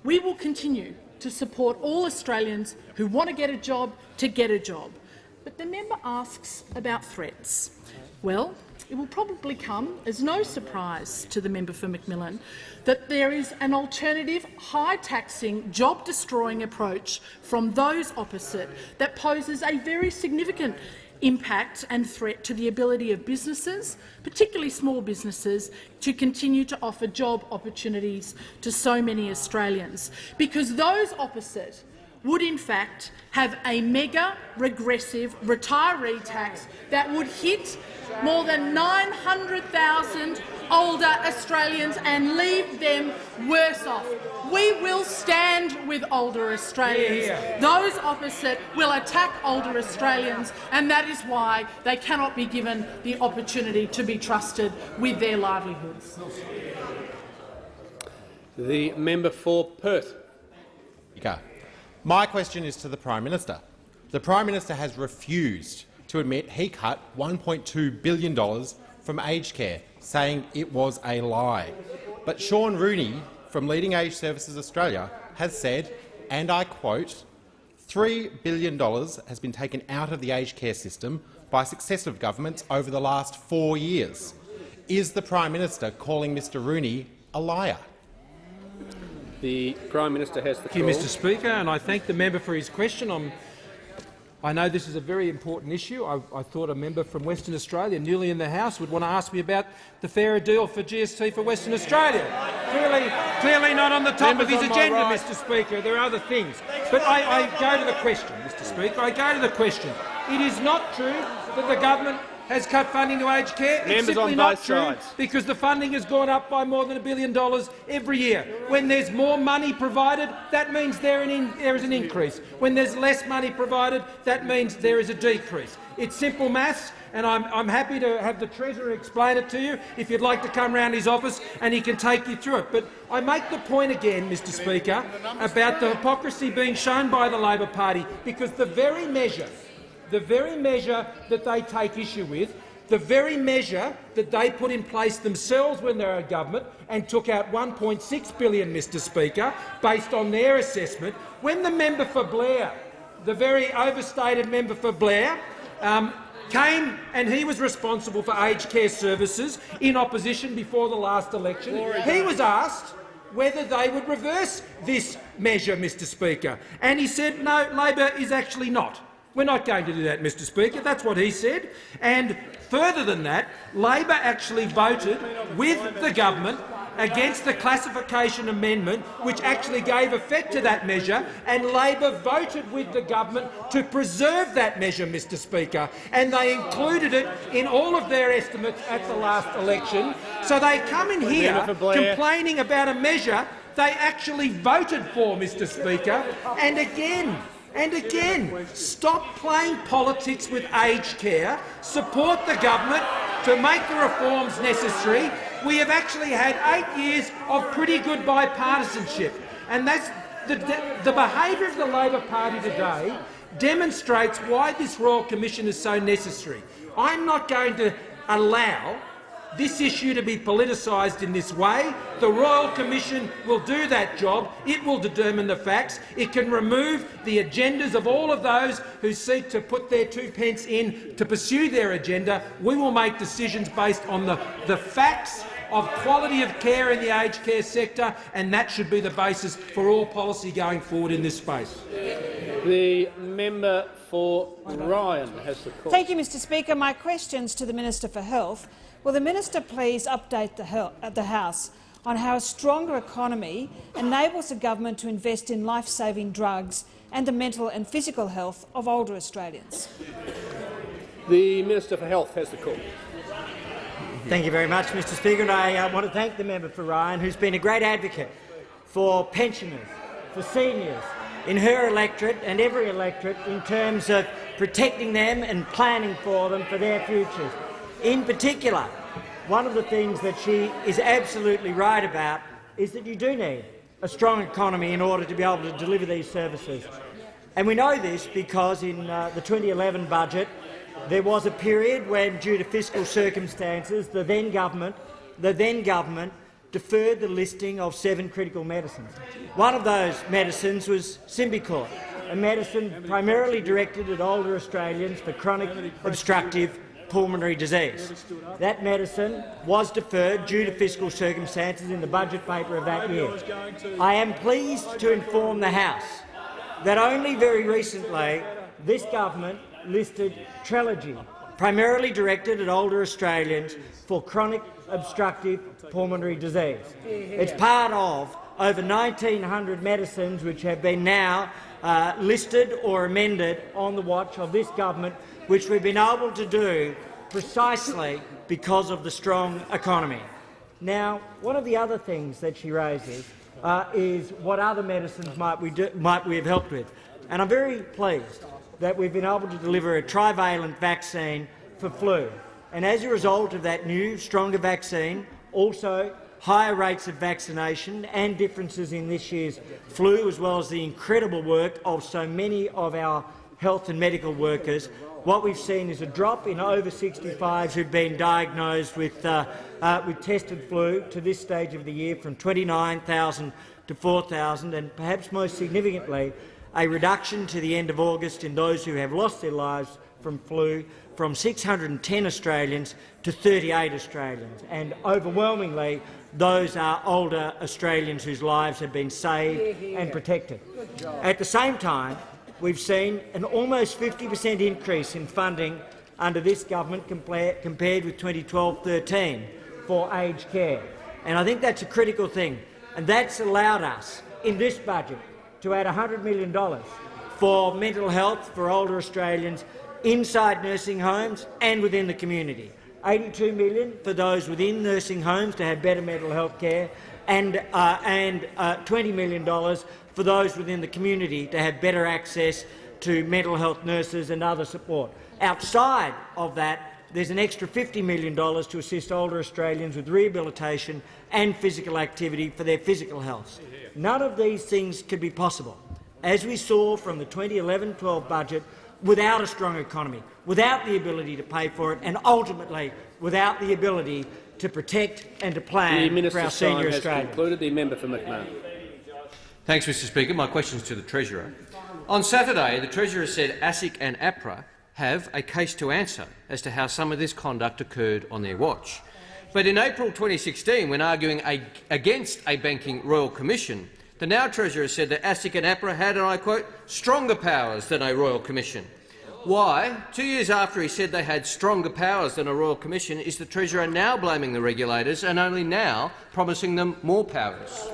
R: We will continue to support all Australians who want to get a job to get a job. But the member asks about threats. Well, it will probably come as no surprise to the member for Macmillan that there is an alternative, high-taxing, job-destroying approach from those opposite that poses a very significant impact and threat to the ability of businesses, particularly small businesses, to continue to offer job opportunities to so many Australians. Because those opposite would in fact have a mega regressive retiree tax that would hit more than 900,000 older Australians and leave them worse off. We will stand with older Australians. Those opposite will attack older Australians, and that is why they cannot be given the opportunity to be trusted with their livelihoods.
A: The member for Perth.
S: My question is to the Prime Minister. The Prime Minister has refused to admit he cut $1.2 billion from aged care, saying it was a lie. But Sean Rooney from Leading Age Services Australia has said, and I quote, $3 billion has been taken out of the aged care system by successive governments over the last 4 years. Is the Prime Minister calling Mr Rooney a liar?
A: The Prime Minister has the call.
C: Thank you, Mr Speaker, and I thank the member for his question. I know this is a very important issue. I thought a member from Western Australia, newly in the House, would want to ask me about the fairer deal for GST for Western Australia. Clearly not on the top of his agenda, Mr Speaker. There are other things. But I go to the question, Mr Speaker. I go to the question. It is not true that the government has cut funding to aged care. It's simply not true because the funding has gone up by more than $1 billion every year. When there's more money provided, that means there is an increase. When there's less money provided, that means there is a decrease. It's simple maths, and I'm happy to have the Treasurer explain it to you if you'd like to come round his office and he can take you through it. But I make the point again, Mr Speaker, about the hypocrisy being shown by the Labor Party, because the very measure that they take issue with, the very measure that they put in place themselves when they were government and took out $1.6 billion, Mr Speaker, based on their assessment, when the member for Blair, the very overstated member for Blair, came and he was responsible for aged care services in opposition before the last election, he was asked whether they would reverse this measure, Mr Speaker, and he said, no, Labor is actually not. We're not going to do that, Mr Speaker. That's what he said. And further than that, Labor actually voted with the government against the classification amendment, which actually gave effect to that measure, and Labor voted with the government to preserve that measure, Mr Speaker, and they included it in all of their estimates at the last election. So they come in here complaining about a measure they actually voted for, Mr Speaker, and again, stop playing politics with aged care, support the government to make the reforms necessary. We have actually had 8 years of pretty good bipartisanship, and that's the behaviour of the Labor Party today demonstrates why this Royal Commission is so necessary. I'm not going to allow this issue to be politicised in this way. The Royal Commission will do that job. It will determine the facts. It can remove the agendas of all of those who seek to put their 2 pence in to pursue their agenda. We will make decisions based on the facts of quality of care in the aged care sector, and that should be the basis for all policy going forward in this space.
A: The member for Ryan has the call.
T: Thank you, Mr Speaker. My questions to the Minister for Health. Will the Minister please update the House on how a stronger economy enables the government to invest in life-saving drugs and the mental and physical health of older Australians?
A: The Minister for Health has the call.
U: Thank you very much, Mr Speaker. And I want to thank the member for Ryan, who's been a great advocate for pensioners, for seniors, in her electorate and every electorate in terms of protecting them and planning for them for their futures. In particular, one of the things that she is absolutely right about is that you do need a strong economy in order to be able to deliver these services. And we know this because in the 2011 budget there was a period when, due to fiscal circumstances, the then government deferred the listing of 7 critical medicines. One of those medicines was Symbicort, a medicine primarily directed at older Australians for chronic obstructive pulmonary disease. That medicine was deferred due to fiscal circumstances in the budget paper of that year. I am pleased to inform the House that only very recently this government listed Trelegy, primarily directed at older Australians for chronic obstructive pulmonary disease. It's part of over 1,900 medicines which have been now listed or amended on the watch of this government, which we've been able to do precisely because of the strong economy. Now, one of the other things that she raises is what other medicines might we have helped with. And I'm very pleased that we've been able to deliver a trivalent vaccine for flu. And as a result of that new, stronger vaccine, also higher rates of vaccination and differences in this year's flu, as well as the incredible work of so many of our health and medical workers, what we've seen is a drop in over 65s who've been diagnosed with tested flu to this stage of the year from 29,000 to 4,000, and perhaps most significantly, a reduction to the end of August in those who have lost their lives from flu from 610 Australians to 38 Australians, and overwhelmingly those are older Australians whose lives have been saved and protected. At the same time, we've seen an almost 50% increase in funding under this government compared with 2012-13 for aged care. And I think that's a critical thing. And that's allowed us, in this budget, to add $100 million for mental health for older Australians inside nursing homes and within the community. $82 million for those within nursing homes to have better mental health care, and $20 million for those within the community to have better access to mental health nurses and other support. Outside of that, there's an extra $50 million to assist older Australians with rehabilitation and physical activity for their physical health. None of these things could be possible, as we saw from the 2011-12 budget, without a strong economy, without the ability to pay for it, and ultimately without the ability to protect and to plan for our senior Australians.
A: Concluded. The member for McMahon.
D: Thanks, Mr Speaker. My question is to the Treasurer. On Saturday, the Treasurer said ASIC and APRA have a case to answer as to how some of this conduct occurred on their watch. But in April 2016, when arguing against a banking royal commission, the now Treasurer said that ASIC and APRA had, and I quote, stronger powers than a royal commission. Why, 2 years after he said they had stronger powers than a royal commission, is the Treasurer now blaming the regulators and only now promising them more powers?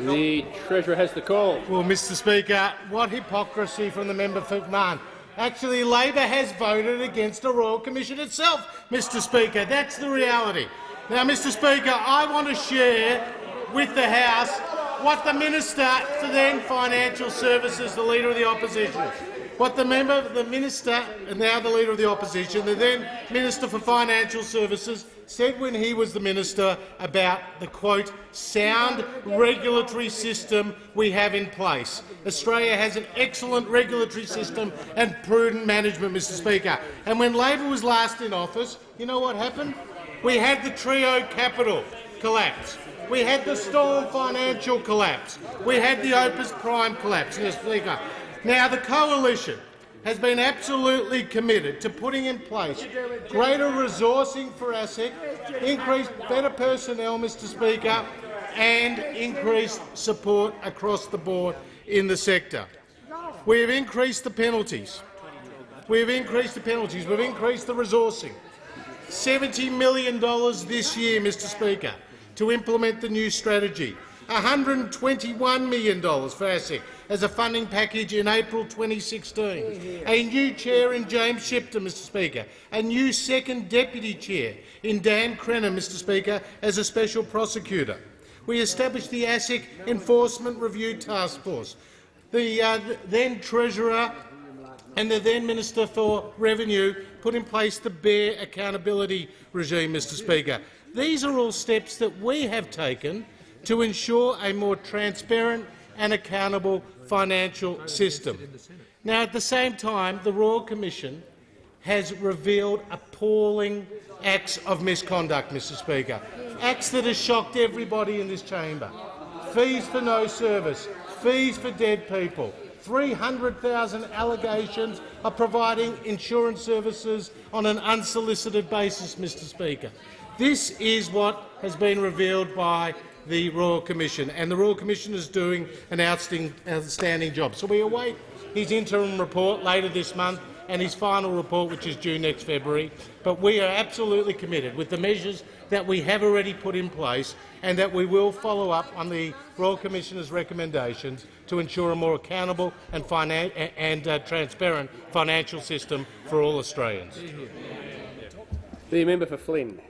A: The Treasurer has the call.
G: Well, Mr Speaker, what hypocrisy from the member for McMahon. Actually, Labor has voted against a Royal Commission itself, Mr Speaker. That's the reality. Now, Mr Speaker, I want to share with the House what the Minister for then Financial Services, the Leader of the Opposition, what the Minister, and now the Leader of the Opposition, the then Minister for Financial Services, said when he was the Minister about the, quote, sound regulatory system we have in place. Australia has an excellent regulatory system and prudent management, Mr Speaker. And when Labor was last in office, you know what happened? We had the Trio Capital collapse. We had the Storm Financial collapse. We had the Opus Prime collapse, Mr Speaker. Now, the Coalition has been absolutely committed to putting in place greater resourcing for ASIC, increased better personnel, Mr Speaker, and increased support across the board in the sector. We have increased the penalties. We've increased the resourcing. $70 million this year, Mr Speaker, to implement the new strategy. $121 million for ASIC as a funding package in April 2016. A new chair in James Shipton, Mr Speaker. A new second deputy chair in Dan Crennan, Mr Speaker, as a special prosecutor. We established the ASIC Enforcement Review Task Force. The then Treasurer and the then Minister for Revenue put in place the BEAR accountability regime, Mr Speaker. These are all steps that we have taken to ensure a more transparent and accountable financial system. Now, at the same time, the Royal Commission has revealed appalling acts of misconduct, Mr Speaker, acts that have shocked everybody in this chamber. Fees for no service, fees for dead people, 300,000 allegations of providing insurance services on an unsolicited basis, Mr Speaker. This is what has been revealed by the Royal Commission, and the Royal Commission is doing an outstanding job. So we await his interim report later this month, and his final report, which is due next February. But we are absolutely committed with the measures that we have already put in place, and that we will follow up on the Royal Commissioner's recommendations to ensure a more accountable and transparent financial system for all Australians.
A: The member for Flynn.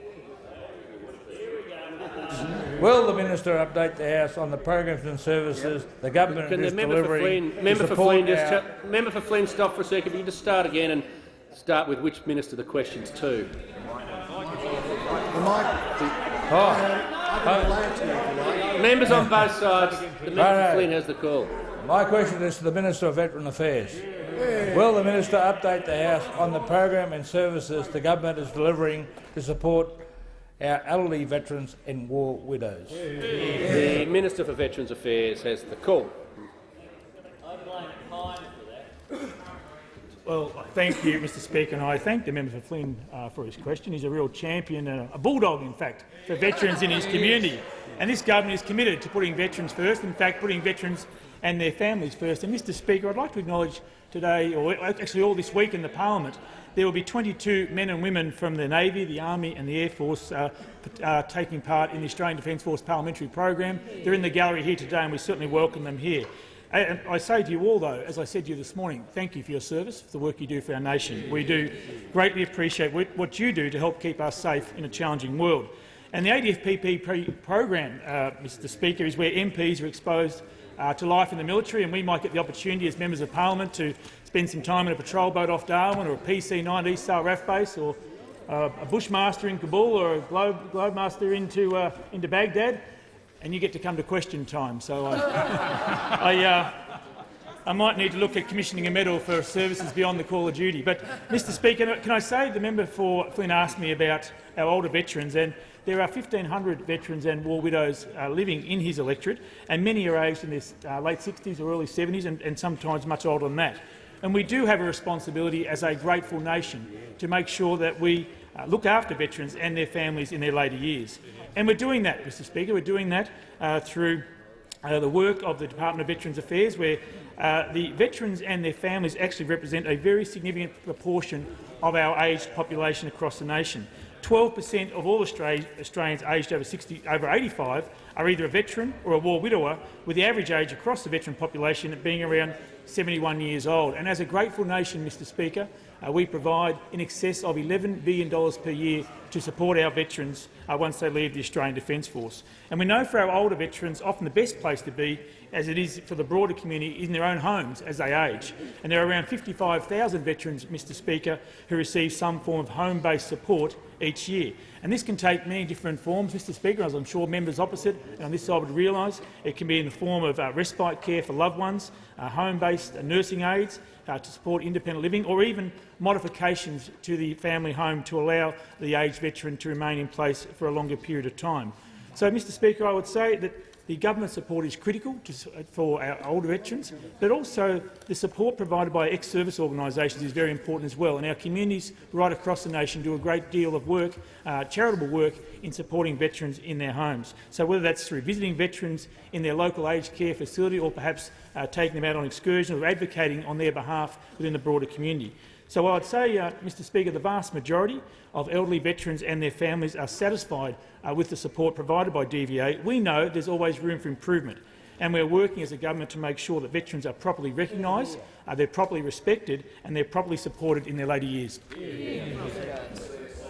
E: Will the minister update the House on the programs and services the government is delivering
A: Member for Flynn, stop for a second. If you just start again and start with which minister the question's to. Members on both sides. The member for Flynn has the call.
E: My question is to the Minister of Veteran Affairs. Will the minister update the House on the program and services the government is delivering to support our elderly veterans and war widows?
A: The Minister for Veterans Affairs has the call.
V: Well, thank you, Mr Speaker, and I thank the member for Flynn for his question. He's a real champion, a bulldog, in fact, for veterans in his community. And this government is committed to putting veterans first, in fact, putting veterans and their families first. And, Mr Speaker, I'd like to acknowledge today, or actually all this week in the parliament, there will be 22 men and women from the Navy, the Army and the Air Force taking part in the Australian Defence Force parliamentary program. They're in the gallery here today, and we certainly welcome them here. And I say to you all, though, as I said to you this morning, thank you for your service, for the work you do for our nation. We do greatly appreciate what you do to help keep us safe in a challenging world. And the ADFPP program, Mr Speaker, is where MPs are exposed to life in the military, and we might get the opportunity as members of parliament to spend some time in a patrol boat off Darwin, or a PC-9 East-Star RAF base, or a Bushmaster in Kabul, or a Globemaster into Baghdad, and you get to come to question time. So I might need to look at commissioning a medal for services beyond the call of duty. But, Mr Speaker, can I say the member for Flynn asked me about our older veterans, and there are 1,500 veterans and war widows living in his electorate, and many are aged in their late 60s or early 70s, and sometimes much older than that. And we do have a responsibility as a grateful nation to make sure that we look after veterans and their families in their later years. And we're doing that, Mr Speaker. We're doing that through the work of the Department of Veterans Affairs, where the veterans and their families actually represent a very significant proportion of our aged population across the nation. 12% of all Australians aged over 85 are either a veteran or a war widower, with the average age across the veteran population being around 71 years old. And as a grateful nation, Mr Speaker, we provide in excess of $11 billion per year to support our veterans once they leave the Australian Defence Force. And we know for our older veterans, often the best place to be, as it is for the broader community, is in their own homes as they age. And there are around 55,000 veterans, Mr Speaker, who receive some form of home-based support each year. And this can take many different forms, Mr Speaker, as I'm sure members opposite and on this side would realise. It can be in the form of respite care for loved ones, home-based nursing aids to support independent living, or even modifications to the family home to allow the aged veteran to remain in place for a longer period of time. So, Mr Speaker, I would say that the government support is critical for our older veterans, but also the support provided by ex-service organisations is very important as well. And our communities right across the nation do a great deal of work, charitable work, in supporting veterans in their homes. So whether that's through visiting veterans in their local aged care facility, or perhaps taking them out on excursions, or advocating on their behalf within the broader community. So I'd say, Mr Speaker, the vast majority of elderly veterans and their families are satisfied with the support provided by DVA. We know there's always room for improvement, and we're working as a government to make sure that veterans are properly recognised, they're properly respected and they're properly supported in their later years.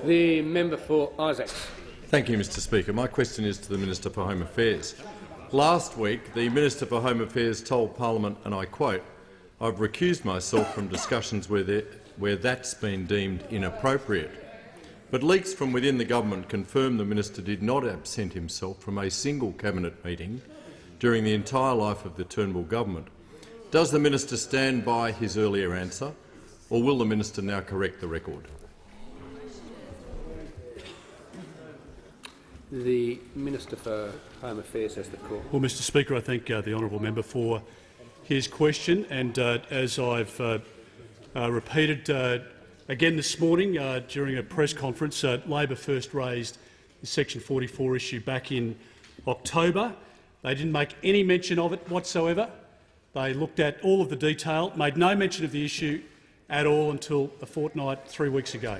A: The member for Isaacs.
W: Thank you, Mr Speaker. My question is to the Minister for Home Affairs. Last week, the Minister for Home Affairs told Parliament, and I quote, "I've recused myself from discussions where that's been deemed inappropriate." But leaks from within the government confirm the minister did not absent himself from a single cabinet meeting during the entire life of the Turnbull government. Does the minister stand by his earlier answer, or will the minister now correct the record?
A: The Minister for Home Affairs has the call.
X: Well, Mr Speaker, I thank the honourable member for his question, and as I've repeated again this morning during a press conference, Labor first raised the Section 44 issue back in October. They didn't make any mention of it whatsoever. They looked at all of the detail, made no mention of the issue at all until a fortnight, 3 weeks ago.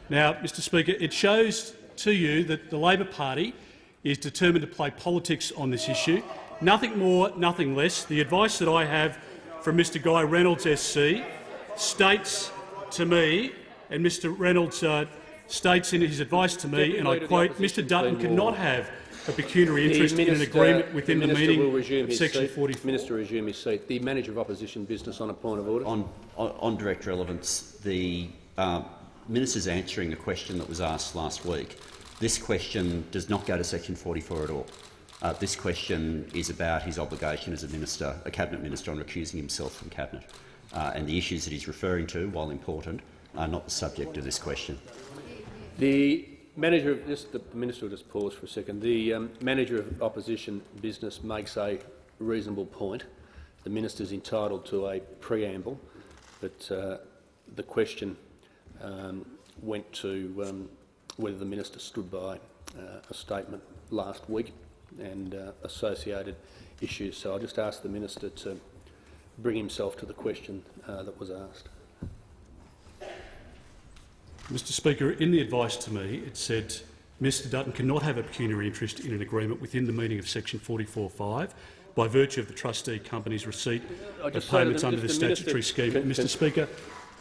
X: Now, Mr Speaker, it shows to you that the Labor Party is determined to play politics on this issue. Nothing more, nothing less. The advice that I have from Mr Guy Reynolds SC states to me, and Mr Reynolds states in his advice to me, and I quote, Mr Dutton cannot have a pecuniary interest in an agreement within the meaning of Section 44.
A: Minister resume his seat. The Manager of Opposition Business on a point of order.
P: On direct relevance, the Minister's answering a question that was asked last week. This question does not go to Section 44 at all. This question is about his obligation as a Cabinet Minister, on recusing himself from Cabinet. And the issues that he's referring to, while important, are not the subject of this question.
A: The Manager of the Minister will just pause for a second. The Manager of Opposition Business makes a reasonable point. The Minister is entitled to a preamble, but the question went to whether the Minister stood by a statement last week and associated issues. So I'll just ask the Minister to bring himself to the question that was asked.
X: Mr Speaker, in the advice to me, it said Mr Dutton cannot have a pecuniary interest in an agreement within the meaning of Section 44(5) by virtue of the trustee company's receipt of payments under the statutory scheme. Mr Speaker,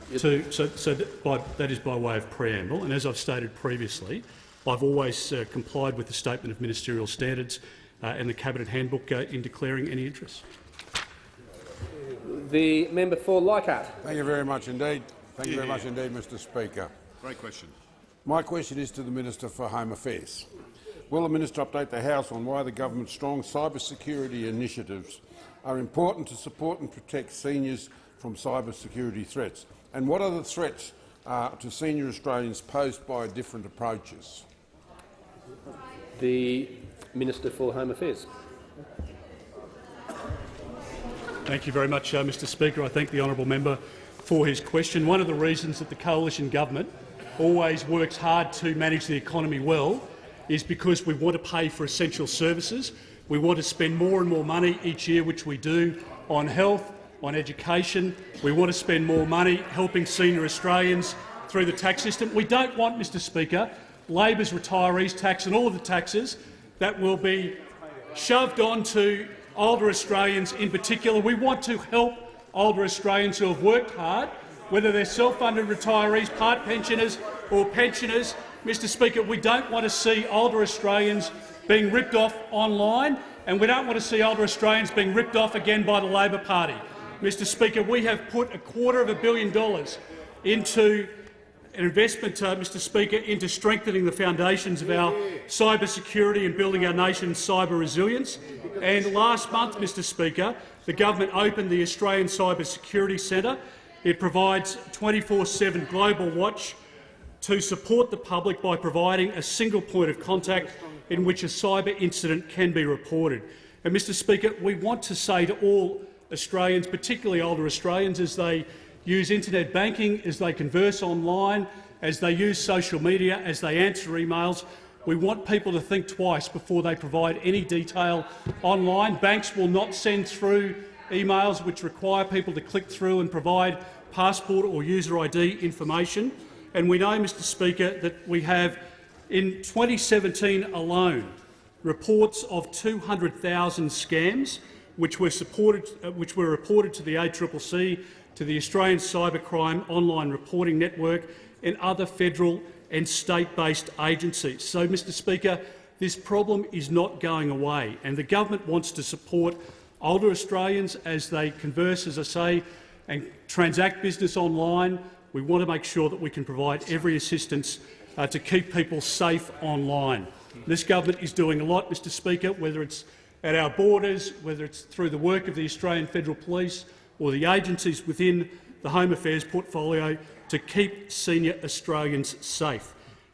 X: that is by way of preamble, and as I've stated previously, I've always complied with the statement of ministerial standards and the Cabinet handbook in declaring any interest.
A: The member for Leichhardt.
F: Thank you very much indeed. Thank you very much indeed, Mr Speaker.
W: Great question.
F: My question is to the Minister for Home Affairs. Will the Minister update the House on why the government's strong cybersecurity initiatives are important to support and protect seniors from cybersecurity threats? And what are the threats to senior Australians posed by different approaches?
A: The Minister for Home Affairs.
X: Thank you very much, Mr Speaker. I thank the honourable member for his question. One of the reasons that the coalition government always works hard to manage the economy well is because we want to pay for essential services. We want to spend more and more money each year, which we do, on health, on education. We want to spend more money helping senior Australians through the tax system. We don't want, Mr Speaker, Labor's retirees tax and all of the taxes that will be shoved onto older Australians in particular. We want to help older Australians who have worked hard, whether they're self-funded retirees, part pensioners or pensioners. Mr Speaker, we don't want to see older Australians being ripped off online, and we don't want to see older Australians being ripped off again by the Labor Party. Mr Speaker, we have put $250 million into an investment, Mr Speaker, into strengthening the foundations of our cyber security and building our nation's cyber resilience. And last month, Mr Speaker, the government opened the Australian Cyber Security Centre. It provides 24/7 global watch to support the public by providing a single point of contact in which a cyber incident can be reported. And, Mr Speaker, we want to say to all Australians, particularly older Australians, as they use internet banking, as they converse online, as they use social media, as they answer emails, we want people to think twice before they provide any detail online. Banks will not send through emails which require people to click through and provide passport or user ID information. And we know, Mr Speaker, that we have, in 2017 alone, reports of 200,000 scams which were reported to the ACCC, to the Australian Cybercrime Online Reporting Network and other federal and state-based agencies. So, Mr Speaker, this problem is not going away, and the government wants to support older Australians as they converse, as I say, and transact business online. We want to make sure that we can provide every assistance to keep people safe online. This government is doing a lot, Mr Speaker, whether it's at our borders, whether it's through the work of the Australian Federal Police or the agencies within the Home Affairs portfolio, to keep senior Australians safe.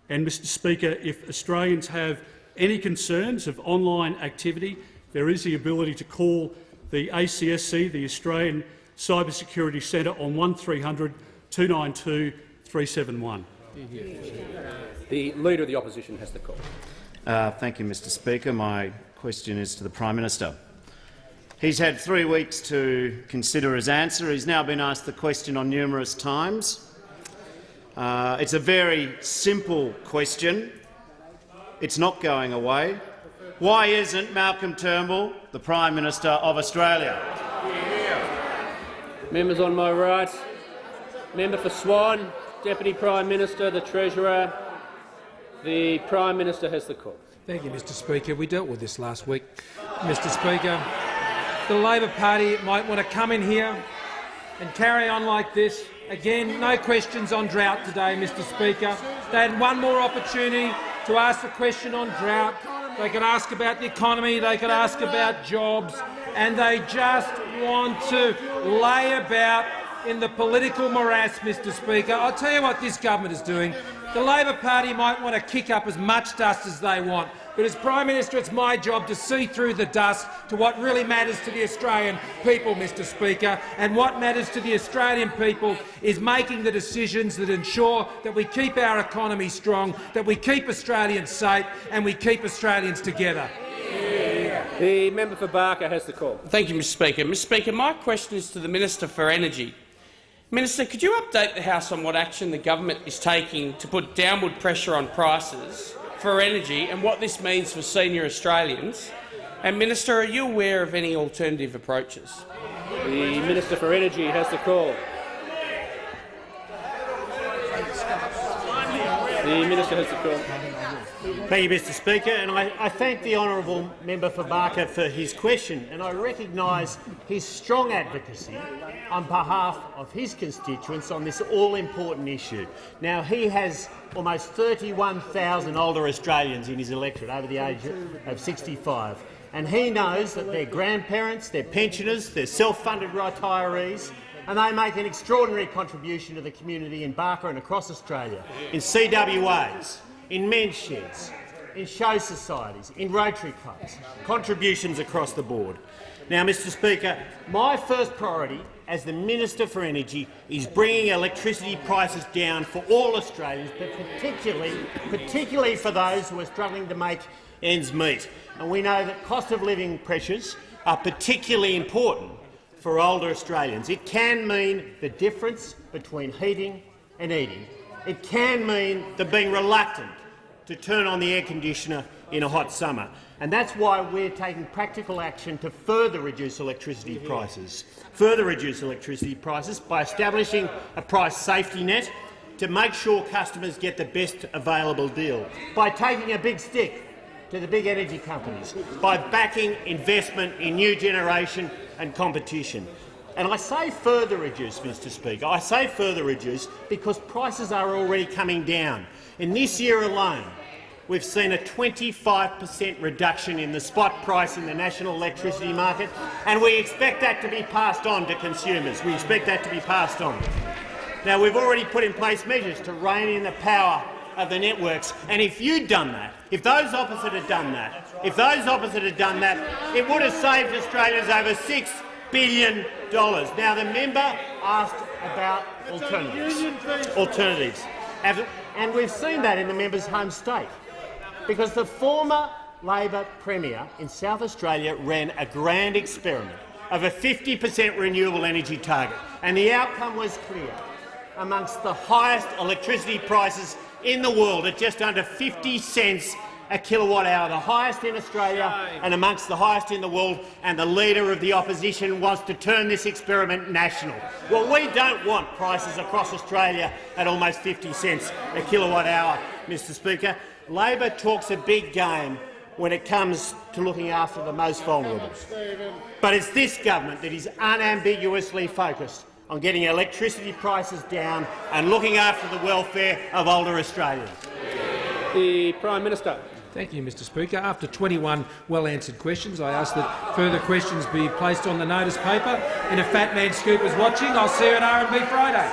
X: And, Mr Speaker, if Australians have any concerns of online activity, there is the ability to call the ACSC, the Australian Cyber Security Centre, on 1300 292 371.
A: The Leader of the Opposition has the call.
B: Thank you, Mr Speaker. My question is to the Prime Minister. He's had 3 weeks to consider his answer. He's now been asked the question on numerous times. It's a very simple question. It's not going away. Why isn't Malcolm Turnbull the Prime Minister of Australia?
A: Members on my right, Member for Swan, Deputy Prime Minister, the Treasurer. The Prime Minister has the call.
C: Thank you, Mr Speaker. We dealt with this last week. Mr Speaker, the Labor Party might want to come in here and carry on like this. Again, no questions on drought today, Mr Speaker. They had one more opportunity to ask a question on drought. They could ask about the economy, they could ask about jobs, and they just want to lay about in the political morass, Mr Speaker. I'll tell you what this government is doing. The Labor Party might want to kick up as much dust as they want, but as Prime Minister it's my job to see through the dust to what really matters to the Australian people, Mr Speaker, and what matters to the Australian people is making the decisions that ensure that we keep our economy strong, that we keep Australians safe and we keep Australians together.
A: The member for Barker has the call.
H: Thank you, Mr Speaker. Mr Speaker, my question is to the Minister for Energy. Minister, could you update the House on what action the government is taking to put downward pressure on prices for energy and what this means for senior Australians? And, Minister, are you aware of any alternative approaches?
A: The Minister for Energy has the call. The Minister has the call.
O: Thank you, Mr Speaker, and I thank the honourable member for Barker for his question, and I recognise his strong advocacy on behalf of his constituents on this all-important issue. Now, he has almost 31,000 older Australians in his electorate over the age of 65, and he knows that their grandparents, their pensioners, their self-funded retirees, and they make an extraordinary contribution to the community in Barker and across Australia, in CWAs, in men's sheds, in show societies, in Rotary clubs, contributions across the board. Now, Mr Speaker, my first priority as the Minister for Energy is bringing electricity prices down for all Australians, but particularly for those who are struggling to make ends meet. And we know that cost of living pressures are particularly important for older Australians. It can mean the difference between heating and eating. It can mean them being reluctant to turn on the air conditioner in a hot summer. And that's why we're taking practical action to further reduce electricity prices. By establishing a price safety net to make sure customers get the best available deal. By taking a big stick to the big energy companies. By backing investment in new generation and competition. And I say further reduce, Mr Speaker. I say further reduce because prices are already coming down. In this year alone, we've seen a 25% reduction in the spot price in the national electricity market, and we expect that to be passed on to consumers. We expect that to be passed on. Now, we've already put in place measures to rein in the power of the networks, and if you'd done that, if those opposite had done that, it would have saved Australians over $6 billion. Now, the member asked about alternatives. And we've seen that in the member's home state, because the former Labor Premier in South Australia ran a grand experiment of a 50% renewable energy target, and the outcome was clear. Amongst the highest electricity prices in the world at just under 50 cents a kilowatt-hour, the highest in Australia and amongst the highest in the world, and the Leader of the Opposition wants to turn this experiment national. Well, we don't want prices across Australia at almost 50 cents a kilowatt-hour, Mr Speaker. Labor talks a big game when it comes to looking after the most vulnerable. But it's this government that is unambiguously focused on getting electricity prices down and looking after the welfare of older Australians.
A: The Prime Minister.
C: Thank you, Mr Speaker. After 21 well-answered questions, I ask that further questions be placed on the notice paper. And if Fat Man Scoop is watching, I'll see you at R&B Friday.